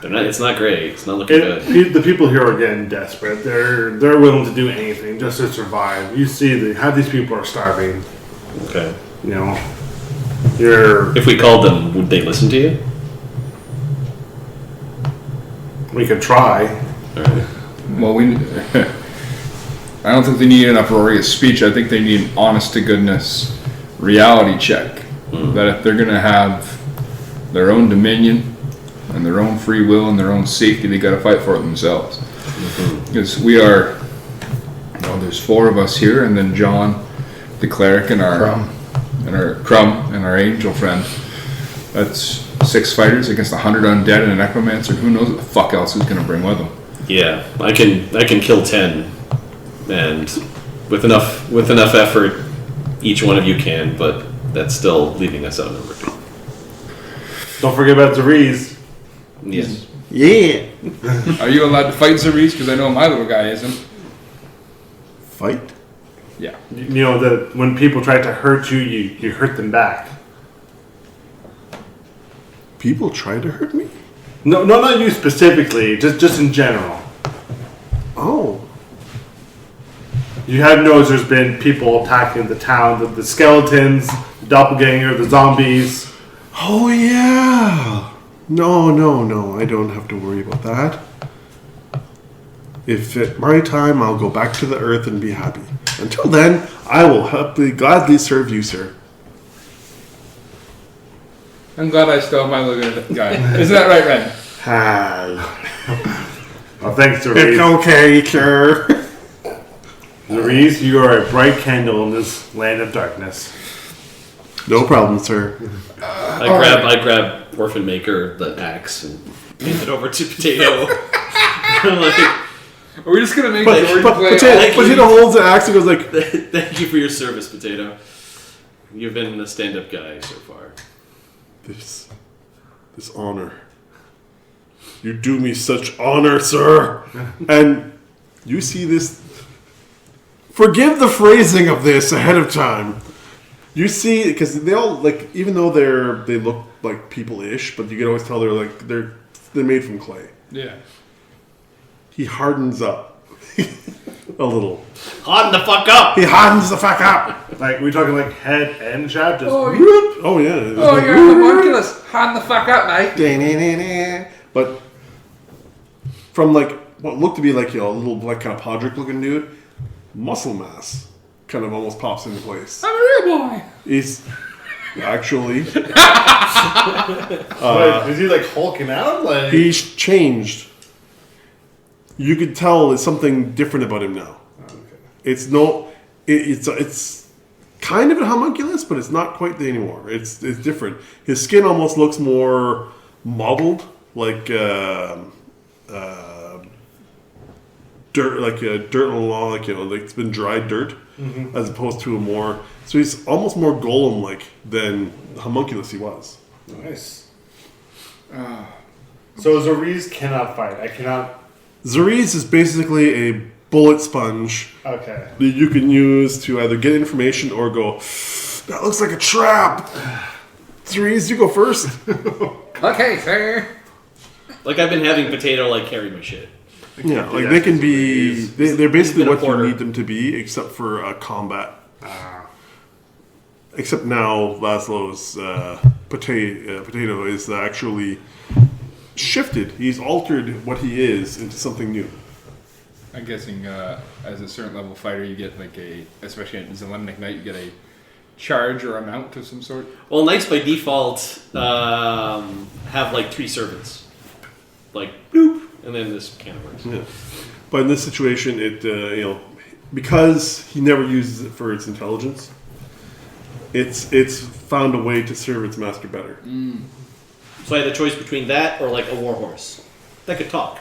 [SPEAKER 4] not. It's not great. It's not looking good.
[SPEAKER 3] The people here are getting desperate. They're willing to do anything just to survive. You see, half these people are starving.
[SPEAKER 4] Okay.
[SPEAKER 3] If
[SPEAKER 4] we called them, would they listen to you?
[SPEAKER 3] We could try.
[SPEAKER 4] All right.
[SPEAKER 6] Well, I don't think they need an uproarious speech. I think they need an honest-to-goodness reality check. That if they're going to have their own dominion and their own free will and their own safety, they got to fight for it themselves. Because we are, there's 4 of us here, and then John, the cleric, and our Crumb and our angel friend. That's 6 fighters against 100 undead and a necromancer. Who knows what the fuck else he's going to bring with him?
[SPEAKER 4] Yeah, I can kill 10, and with enough effort, each one of you can, but that's still leaving us outnumbered.
[SPEAKER 3] Don't forget about Zeriz.
[SPEAKER 4] Yes.
[SPEAKER 1] Yeah.
[SPEAKER 6] Are you allowed to fight Zeriz? Because I know my little guy isn't.
[SPEAKER 1] Fight?
[SPEAKER 6] Yeah.
[SPEAKER 3] That when people try to hurt you, you hurt them back.
[SPEAKER 1] People try to hurt me?
[SPEAKER 3] No, not you specifically. Just in general.
[SPEAKER 1] Oh.
[SPEAKER 3] You have noticed there's been people attacking the town, the skeletons, the doppelganger, the zombies.
[SPEAKER 1] Oh, yeah. No. I don't have to worry about that. If at my time, I'll go back to the earth and be happy. Until then, I will gladly serve you, sir.
[SPEAKER 5] I'm glad I stole my look at that guy. Isn't that right, Ren?
[SPEAKER 3] Well, thanks,
[SPEAKER 1] It's
[SPEAKER 3] Cerise.
[SPEAKER 1] okay, sir.
[SPEAKER 3] Cerise, you are a bright candle in this land of darkness.
[SPEAKER 1] No problem, sir.
[SPEAKER 4] I grab Orphan Maker, the axe, and hand it over to Potato. I'm like,
[SPEAKER 2] Are we just gonna make Jordan play?
[SPEAKER 1] Potato holds the axe and goes like,
[SPEAKER 4] thank you for your service, Potato. You've been a stand-up guy so far.
[SPEAKER 1] this honor. You do me such honor, sir. And you see this. Forgive the phrasing of this ahead of time. You see, because they all like, even though they look like people-ish, but you can always tell they're made from clay.
[SPEAKER 5] Yeah.
[SPEAKER 1] He hardens up a little.
[SPEAKER 4] Harden the fuck up!
[SPEAKER 1] He hardens the fuck up.
[SPEAKER 3] Like, we talking like head and shaft? Just
[SPEAKER 2] Oh,
[SPEAKER 1] Oh yeah.
[SPEAKER 2] oh, you're a homunculus. Hand the fuck up, mate.
[SPEAKER 1] But from like what looked to be like a little like kind of podrick looking dude, muscle mass kind of almost pops into place.
[SPEAKER 2] I'm a real boy.
[SPEAKER 1] He's actually
[SPEAKER 3] Wait, is he like hulking out? Like,
[SPEAKER 1] he's changed. You could tell there's something different about him now. It's kind of a homunculus, but it's not quite anymore. It's different. His skin almost looks more mottled, like dirt, like dirt along, like like it's been dried dirt, as opposed to a more. So he's almost more golem-like than the homunculus he was.
[SPEAKER 3] nice. So Cerise cannot fight. I cannot.
[SPEAKER 1] Zariz is basically a bullet sponge
[SPEAKER 3] Okay.
[SPEAKER 1] that you can use to either get information or go, that looks like a trap. Zariz, you go first.
[SPEAKER 2] Okay, sir.
[SPEAKER 4] Like, I've been having Potato, like, carry my shit.
[SPEAKER 1] Yeah, like they can be, they're basically
[SPEAKER 4] been a
[SPEAKER 1] what you
[SPEAKER 4] porter.
[SPEAKER 1] need them to be, except for combat. Except now Laszlo's potato is actually shifted. He's altered what he is into something new.
[SPEAKER 5] I'm guessing as a certain level fighter, you get like especially in Zelemnik Knight, you get a charge or a mount of some sort.
[SPEAKER 4] Well, Knights by default have, like, 3 servants. Like, boop, and then this kind of works.
[SPEAKER 1] Yeah. But in this situation, it because he never uses it for its intelligence, it's found a way to serve its master better.
[SPEAKER 4] So I had a choice between that or, like, a warhorse that could talk.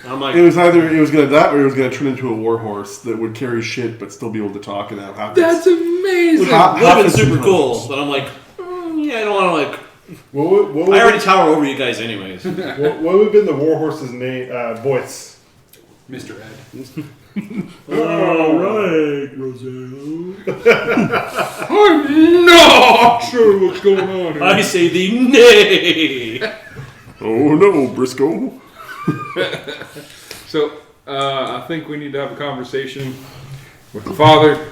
[SPEAKER 4] I'm like,
[SPEAKER 1] It was either it was gonna that or it was gonna turn into a warhorse that would carry shit but still be able to talk and have half.
[SPEAKER 2] That's amazing.
[SPEAKER 1] Half-
[SPEAKER 4] would have been
[SPEAKER 1] its
[SPEAKER 4] super cool,
[SPEAKER 1] intelligence.
[SPEAKER 4] but I'm like, yeah, I don't want to, like,
[SPEAKER 3] What would
[SPEAKER 4] I already tower over you guys anyways.
[SPEAKER 3] what would have been the warhorse's name? Voice.
[SPEAKER 5] Mr. Ed.
[SPEAKER 3] All right, Roselle.
[SPEAKER 2] I'm not sure what's going on here.
[SPEAKER 4] I say the nay.
[SPEAKER 1] Oh no, Briscoe!
[SPEAKER 5] So I think we need to have a conversation with the Father,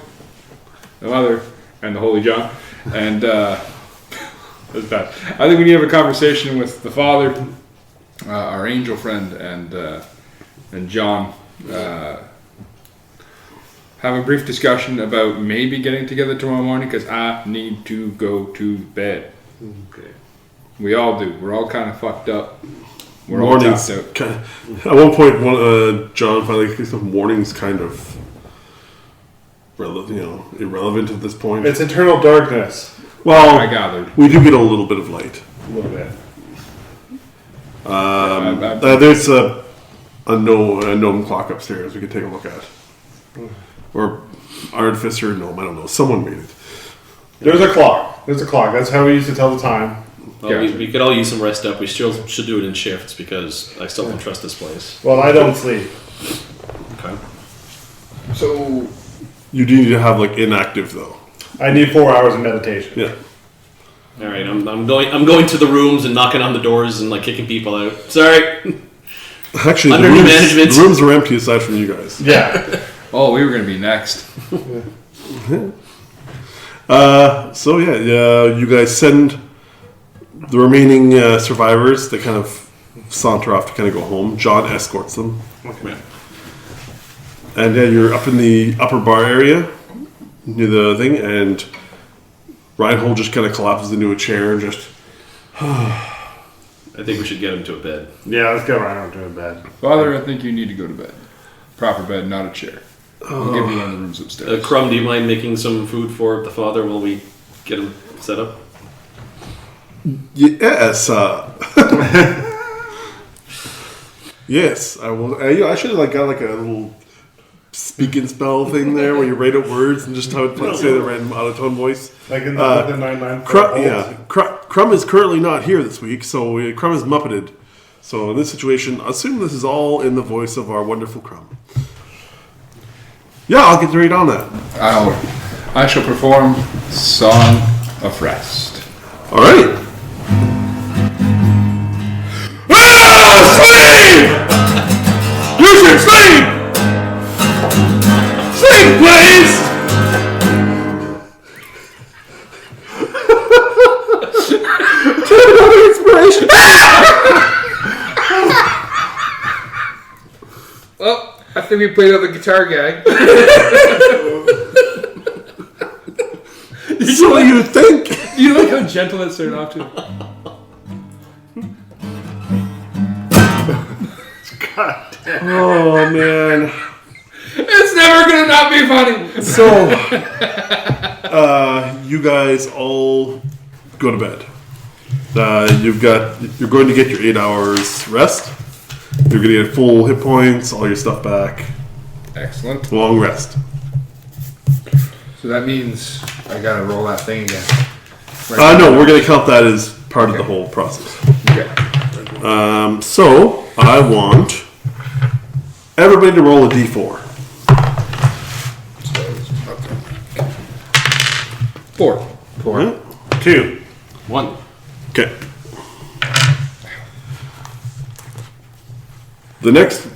[SPEAKER 5] the Mother, and the Holy John. And that's bad. I think we need to have a conversation with the Father, our angel friend, and John. Have a brief discussion about maybe getting together tomorrow morning because I need to go to bed.
[SPEAKER 3] Okay.
[SPEAKER 5] We all do. We're all kind of fucked up. We're all
[SPEAKER 1] Mornings.
[SPEAKER 5] tapped out.
[SPEAKER 1] At one point, John finally thinks of mornings kind of irrelevant at this point.
[SPEAKER 3] It's eternal darkness.
[SPEAKER 1] Well,
[SPEAKER 5] I gathered.
[SPEAKER 1] we do get a little bit of light.
[SPEAKER 3] A little bit.
[SPEAKER 1] There's a gnome clock upstairs we could take a look at. Or artificer gnome, I don't know. Someone made it.
[SPEAKER 3] There's a clock. There's a clock. That's how we used to tell the time.
[SPEAKER 4] Well, we could all use some rest up. We still should do it in shifts because I still don't trust this place.
[SPEAKER 3] Well, I don't sleep.
[SPEAKER 4] Okay.
[SPEAKER 2] So
[SPEAKER 1] You do need to have like inactive though.
[SPEAKER 3] I need 4 hours of meditation.
[SPEAKER 1] Yeah.
[SPEAKER 4] All right, I'm going to the rooms and knocking on the doors and like kicking people out. Sorry.
[SPEAKER 1] Actually,
[SPEAKER 4] Under new management.
[SPEAKER 1] the rooms are empty aside from you guys.
[SPEAKER 3] Yeah.
[SPEAKER 5] Oh, we were going to be next.
[SPEAKER 1] So you guys send the remaining survivors. They kind of saunter off to kind of go home. John escorts them.
[SPEAKER 3] Okay.
[SPEAKER 1] And yeah, you're up in the upper bar area near the thing, and Reinhold just kind of collapses into a chair and just.
[SPEAKER 4] I think we should get him to a bed.
[SPEAKER 3] Yeah, let's get Ryan to bed.
[SPEAKER 5] Father, I think you need to go to bed. Proper bed, not a chair. I'll give you one of the rooms upstairs.
[SPEAKER 4] Crumb, do you mind making some food for the father while we get him set up?
[SPEAKER 1] Yes. Yes, I will. I should have got a little speak and spell thing there where you write out words and just say the random monotone voice.
[SPEAKER 3] Like in the 9-9.
[SPEAKER 1] Crumb is currently not here this week, so Crumb is muppeted. So in this situation, assume this is all in the voice of our wonderful Crumb. Yeah, I'll get to read on that.
[SPEAKER 5] I shall perform Song of Rest.
[SPEAKER 1] All right. Sleep! You should sleep! Sleep, please! Inspiration.
[SPEAKER 2] Well, I think we played out the guitar guy.
[SPEAKER 1] So you think?
[SPEAKER 5] You like how gentle that started off to?
[SPEAKER 3] God damn.
[SPEAKER 1] Oh man.
[SPEAKER 2] It's never gonna not be funny.
[SPEAKER 1] So, you guys all go to bed. You're going to get your 8 hours rest. You're going to get full hit points, all your stuff back.
[SPEAKER 2] Excellent.
[SPEAKER 1] Long rest.
[SPEAKER 2] So that means
[SPEAKER 6] I gotta roll that thing again.
[SPEAKER 1] No, we're going to count that as part of the whole process.
[SPEAKER 2] okay.
[SPEAKER 1] So, I want everybody to roll a d4.
[SPEAKER 2] 4.
[SPEAKER 3] 2.
[SPEAKER 4] 1.
[SPEAKER 1] Okay. The next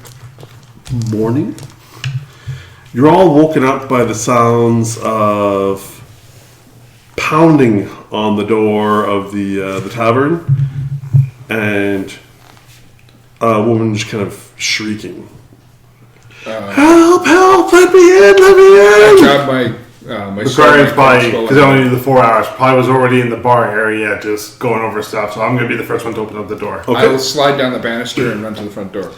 [SPEAKER 1] morning, you're all woken up by the sounds of pounding on the door of the tavern, and a woman just kind of shrieking, "Help! Help! Let me in! Let me
[SPEAKER 2] I
[SPEAKER 1] in!"
[SPEAKER 2] grabbed my
[SPEAKER 3] The Guardian's probably, because I only did the 4 hours, probably was already in the bar area just going over stuff, so I'm going to be the first one to open up the door.
[SPEAKER 2] I will slide down the banister and run to the front door.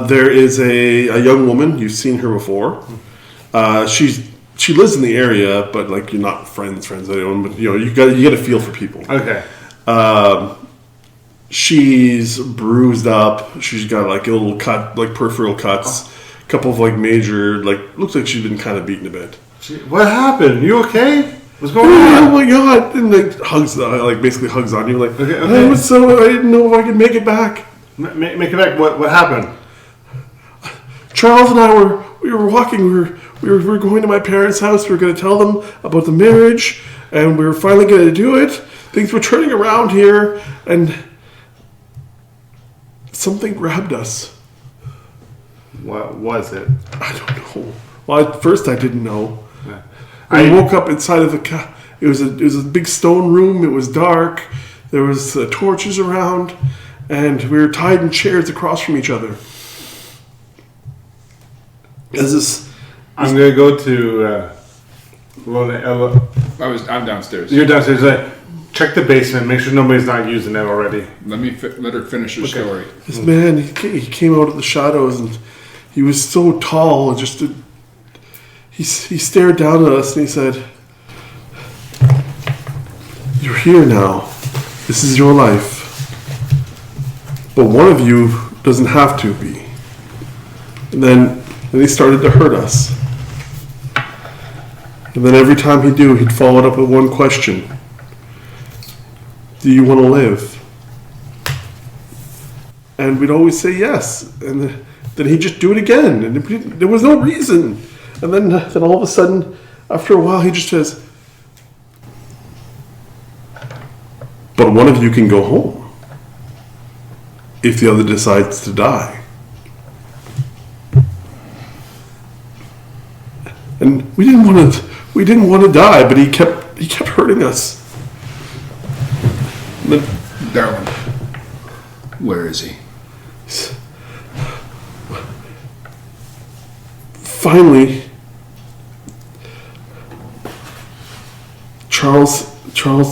[SPEAKER 1] There is a young woman. You've seen her before. She lives in the area, but you're not friends with anyone. But you get a feel for people.
[SPEAKER 3] Okay.
[SPEAKER 1] She's bruised up. She's got a little cut, peripheral cuts. A couple of major, looks like she's been kind of beaten a bit.
[SPEAKER 3] What happened? You okay? What's going
[SPEAKER 1] Oh
[SPEAKER 3] on?
[SPEAKER 1] my god! And hugs, basically hugs on you.
[SPEAKER 3] Okay.
[SPEAKER 1] I didn't know if I could make it back.
[SPEAKER 3] Make it back. What happened?
[SPEAKER 1] Charles and I we were walking. We were going to my parents' house. We were going to tell them about the marriage, and we were finally going to do it. Things were turning around here, and something grabbed us.
[SPEAKER 3] What was it?
[SPEAKER 1] I don't know. Well, at first I didn't know.
[SPEAKER 3] Yeah.
[SPEAKER 1] I woke up inside of it was a big stone room. It was dark. There was torches around, and we were tied in chairs across from each other.
[SPEAKER 3] I'm going to go to...
[SPEAKER 5] I'm downstairs.
[SPEAKER 3] You're downstairs. Check the basement. Make sure nobody's not using it already.
[SPEAKER 5] Let her finish her story.
[SPEAKER 1] This man, he came out of the shadows, and he was so tall. He stared down at us, and he said, "You're here now. This is your life. But one of you doesn't have to be." And then he started to hurt us. And then every time he'd do, he'd follow it up with one question. "Do you want to live?" And we'd always say yes. And then he'd just do it again. And there was no reason. And then all of a sudden, after a while, he just says, "But one of you can go home if the other decides to die." And we didn't want to die, but he kept hurting us. And then,
[SPEAKER 5] Darwin, where is he?
[SPEAKER 1] finally, Charles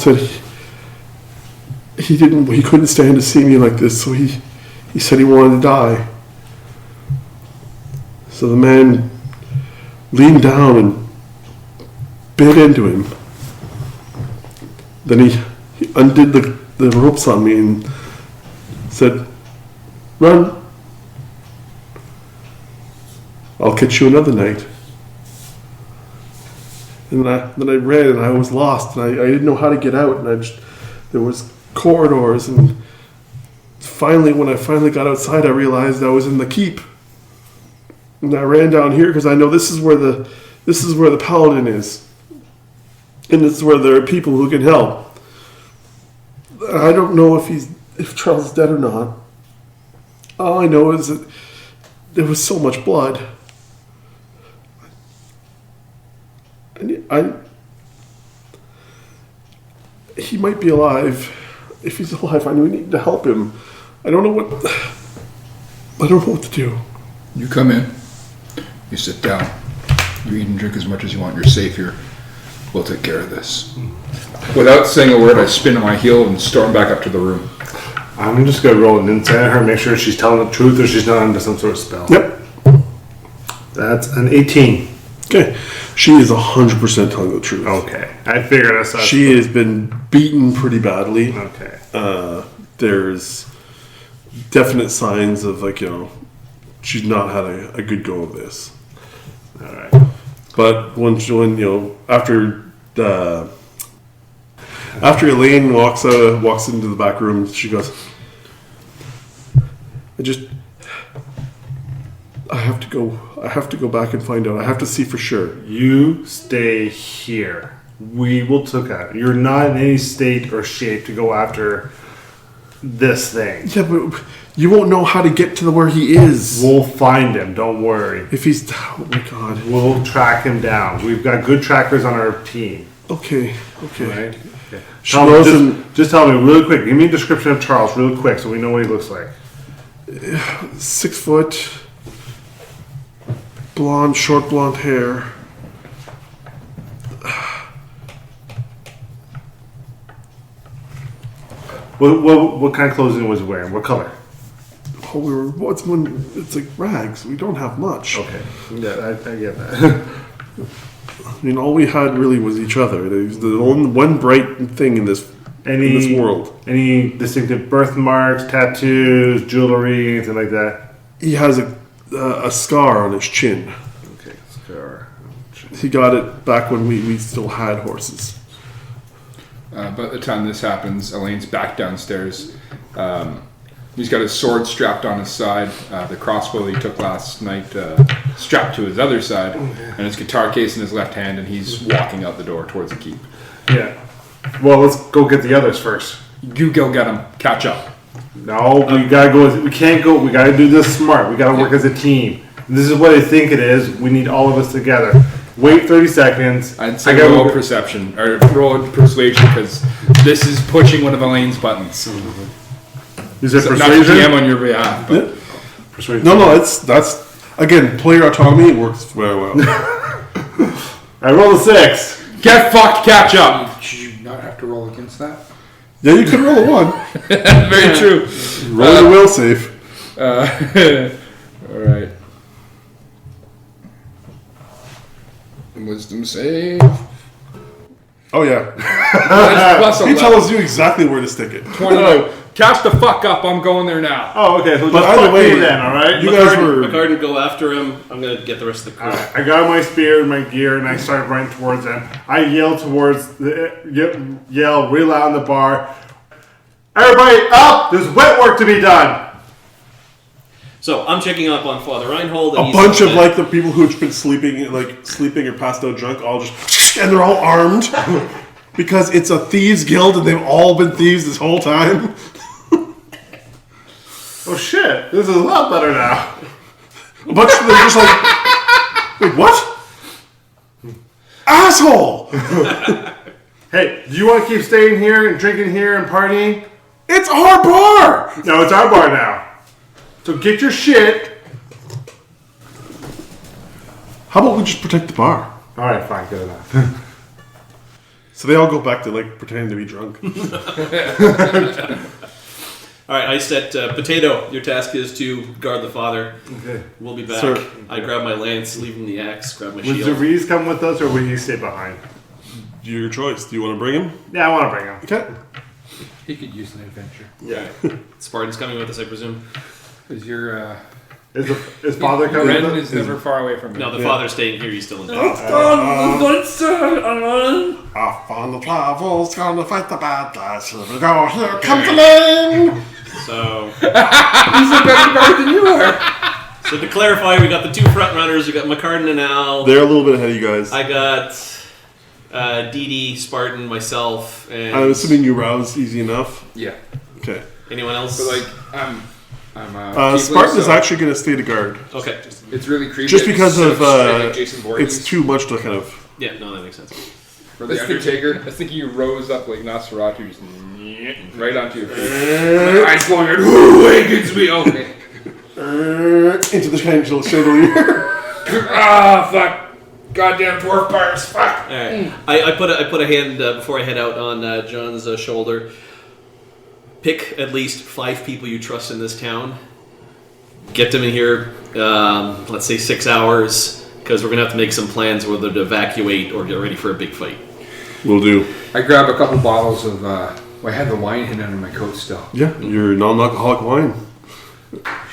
[SPEAKER 1] said he couldn't stand to see me like this, so he said he wanted to die. So the man leaned down and bit into him. Then he undid the ropes on me and said, "Run. I'll catch you another night." And then I ran and I was lost and I didn't know how to get out, and there was corridors, and finally when I finally got outside I realized I was in the keep. And I ran down here because I know this is where the paladin is. And this is where there are people who can help. I don't know if Charles is dead or not. All I know is that there was so much blood. And he might be alive. If he's alive, I need to help him. I don't know what to do.
[SPEAKER 6] You come in. You sit down. You eat and drink as much as you want. You're safe here. We'll take care of this. Without saying a word, I spin on my heel and storm back up to the room.
[SPEAKER 3] I'm just going to roll an insight on her, make sure she's telling the truth or she's not under some sort of spell.
[SPEAKER 1] Yep.
[SPEAKER 3] That's an 18.
[SPEAKER 1] Okay. She is 100% telling the truth.
[SPEAKER 3] Okay. I figured that's not.
[SPEAKER 1] She has been beaten pretty badly.
[SPEAKER 3] Okay.
[SPEAKER 1] There's definite signs of, she's not had a good go of this.
[SPEAKER 3] All right.
[SPEAKER 1] But when after Elaine walks into the back room, she goes, I have to go back and find out. I have to see for sure.
[SPEAKER 3] You stay here. We will take out. You're not in any state or shape to go after this thing.
[SPEAKER 1] Yeah, but you won't know how to get to where he is.
[SPEAKER 3] We'll find him. Don't worry.
[SPEAKER 1] If he's, oh my god.
[SPEAKER 3] We'll track him down. We've got good trackers on our team.
[SPEAKER 1] Okay.
[SPEAKER 3] Right? Okay. Just tell me really quick. Give me a description of Charles real quick so we know what he looks like.
[SPEAKER 1] 6 foot, short blonde hair.
[SPEAKER 3] What kind of clothing was he wearing? What color?
[SPEAKER 1] Oh, it's like rags. We don't have much.
[SPEAKER 3] Okay. Yeah, I get that.
[SPEAKER 1] I mean, all we had really was each other. There's the only one bright thing in this world.
[SPEAKER 3] Any distinctive birthmarks, tattoos, jewelry, anything like that?
[SPEAKER 1] He has a scar on his chin.
[SPEAKER 3] Okay, scar.
[SPEAKER 1] He got it back when we still had horses.
[SPEAKER 6] By the time this happens, Elaine's back downstairs. He's got his sword strapped on his side, the crossbow that he took last night strapped to his other side, and his guitar case in his left hand, and he's walking out the door towards the keep.
[SPEAKER 3] Yeah. Well, let's go get the others first.
[SPEAKER 6] You go get them. Catch up.
[SPEAKER 3] No, we gotta go. We can't go. We gotta do this smart. We gotta work as a team. This is what I think it is. We need all of us together. Wait 30 seconds.
[SPEAKER 6] I'd say roll perception or roll persuasion because this is pushing one of Elaine's buttons.
[SPEAKER 3] Is it
[SPEAKER 6] So
[SPEAKER 3] persuasion?
[SPEAKER 6] not to DM on your behalf. But
[SPEAKER 3] Persuasion.
[SPEAKER 1] No, that's again player autonomy. It works very well.
[SPEAKER 3] I rolled a 6.
[SPEAKER 6] get fucked. Catch up.
[SPEAKER 2] Should you not have to roll against that?
[SPEAKER 1] Yeah, you could roll a 1.
[SPEAKER 6] Very true.
[SPEAKER 1] Roll your will save.
[SPEAKER 6] All right. Wisdom save.
[SPEAKER 1] Oh yeah,
[SPEAKER 6] Plus
[SPEAKER 1] he
[SPEAKER 6] 11.
[SPEAKER 1] tells you exactly where to stick it.
[SPEAKER 6] 29. Catch the fuck up. I'm going there now.
[SPEAKER 3] Oh, okay. So
[SPEAKER 1] But
[SPEAKER 3] just
[SPEAKER 1] either
[SPEAKER 3] fuck
[SPEAKER 1] way,
[SPEAKER 3] me then, all right?
[SPEAKER 1] you guys were.
[SPEAKER 4] McCartan, go after him. I'm gonna get the rest of the crew.
[SPEAKER 3] I got my spear and my gear, and I started running towards them. I yell yell real loud in the bar. Everybody up! There's wet work to be done.
[SPEAKER 4] So I'm checking up on Father Reinhold. And
[SPEAKER 1] A
[SPEAKER 4] he's
[SPEAKER 1] bunch of
[SPEAKER 4] like
[SPEAKER 1] the people who've been sleeping or passed out drunk, all just and they're all armed because it's a thieves guild and they've all been thieves this whole time.
[SPEAKER 3] Oh shit! This is a lot better now.
[SPEAKER 1] A bunch of them are just like, wait, what? Asshole!
[SPEAKER 3] Hey, do you want to keep staying here and drinking here and partying?
[SPEAKER 1] It's our bar.
[SPEAKER 3] No, it's our bar now. So get your shit.
[SPEAKER 1] How about we just protect the bar?
[SPEAKER 3] All right, fine, good enough.
[SPEAKER 1] So they all go back to pretending to be drunk.
[SPEAKER 4] All right, I said, Potato, your task is to guard the father.
[SPEAKER 3] Okay.
[SPEAKER 4] We'll be back.
[SPEAKER 1] Sir.
[SPEAKER 4] I grab my lance, leave him the axe, grab my
[SPEAKER 3] Would
[SPEAKER 4] shield.
[SPEAKER 3] Zeriz come with us, or will you stay behind?
[SPEAKER 1] Your choice. Do you want to bring him?
[SPEAKER 3] Yeah, I want to bring him.
[SPEAKER 1] Okay.
[SPEAKER 5] He could use an adventure.
[SPEAKER 3] Yeah.
[SPEAKER 4] Spartan's coming with us, I presume.
[SPEAKER 5] Is your
[SPEAKER 3] Is father coming
[SPEAKER 5] Ren
[SPEAKER 3] with us?
[SPEAKER 5] is never far away from me.
[SPEAKER 4] No, the father's staying here. He's still in bed.
[SPEAKER 1] Off on the travels, gonna fight the bad guys. Here we go. Here comes the lane.
[SPEAKER 4] So,
[SPEAKER 2] He's a better guard than you are.
[SPEAKER 4] so to clarify, we got the two front runners. We got McCartan and Al.
[SPEAKER 1] They're a little bit ahead of you guys.
[SPEAKER 4] I got Dee Dee, Spartan, myself, and
[SPEAKER 1] I'm assuming you rouse easy enough.
[SPEAKER 2] Yeah,
[SPEAKER 1] Okay.
[SPEAKER 4] anyone else?
[SPEAKER 2] but like I'm
[SPEAKER 1] Spartan is
[SPEAKER 2] so
[SPEAKER 1] actually going to stay to guard.
[SPEAKER 4] Okay.
[SPEAKER 2] it's really creepy.
[SPEAKER 1] Just because
[SPEAKER 2] Instead
[SPEAKER 1] of
[SPEAKER 2] spraying like Jason Voorhees
[SPEAKER 1] it's too much to kind of.
[SPEAKER 4] Yeah, no, that makes sense.
[SPEAKER 2] for the
[SPEAKER 5] I
[SPEAKER 2] Undertaker.
[SPEAKER 5] was thinking you rose up like Nosferatu, just
[SPEAKER 2] Right onto your face. My eyes glowing. Who awakens me? Okay.
[SPEAKER 1] Into the chandelier.
[SPEAKER 2] Ah, fuck. Goddamn dwarf parts. Fuck.
[SPEAKER 4] All right. I put a hand before I head out on John's shoulder. Pick at least 5 people you trust in this town. Get them in here. Let's say 6 hours, because we're gonna have to make some plans whether to evacuate or get ready for a big fight.
[SPEAKER 1] Will do.
[SPEAKER 2] I grab a couple bottles of. I had the wine hidden under my coat still.
[SPEAKER 1] Yeah, your non-alcoholic wine.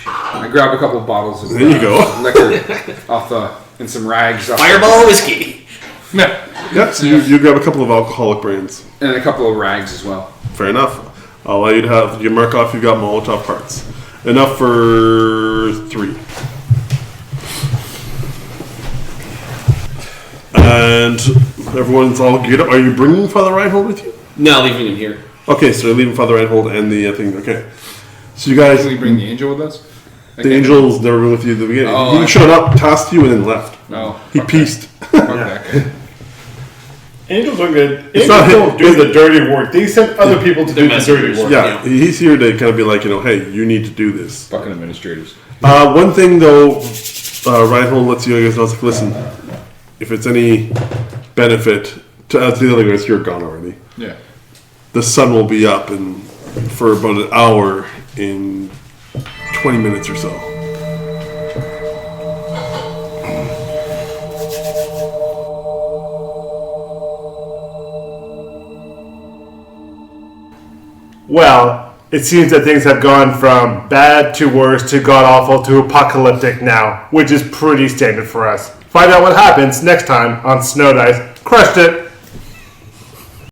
[SPEAKER 2] I grab a couple of bottles of
[SPEAKER 1] There you go.
[SPEAKER 2] liquor off and some rags off
[SPEAKER 4] Fireball whiskey.
[SPEAKER 1] Yeah, so you grab a couple of alcoholic brands.
[SPEAKER 2] and a couple of rags as well.
[SPEAKER 1] Fair enough. I'll allow you to have you mark off. You've got Molotov parts. Enough for 3. And everyone's all geared up. Are you bringing Father Reinhold with you?
[SPEAKER 4] No, leaving him here.
[SPEAKER 1] Okay, so you're leaving Father Reinhold and the thing. Okay. So you guys,
[SPEAKER 5] Can we bring the angel with us?
[SPEAKER 1] the angel's never been with you at the beginning.
[SPEAKER 2] Oh,
[SPEAKER 1] He
[SPEAKER 2] I-
[SPEAKER 1] showed up, tasked you, and then left.
[SPEAKER 2] No.
[SPEAKER 1] He pieced.
[SPEAKER 2] Okay.
[SPEAKER 3] Angels are good.
[SPEAKER 1] It's
[SPEAKER 3] Angels
[SPEAKER 1] not him.
[SPEAKER 3] don't do the dirty work. They send other people to do the dirty
[SPEAKER 4] messengers.
[SPEAKER 3] work.
[SPEAKER 1] Yeah, he's here to kind of be like, hey, you need to do this.
[SPEAKER 2] Fucking administrators.
[SPEAKER 1] One thing though, Reinhold lets you guys know, it's like, listen, if it's any benefit to the other guys, you're gone already.
[SPEAKER 5] Yeah.
[SPEAKER 1] The sun will be up for about an hour in 20 minutes or so.
[SPEAKER 3] Well, it seems that things have gone from bad to worse to god-awful to apocalyptic now, which is pretty standard for us. Find out what happens next time on Snow Dice. Crushed it!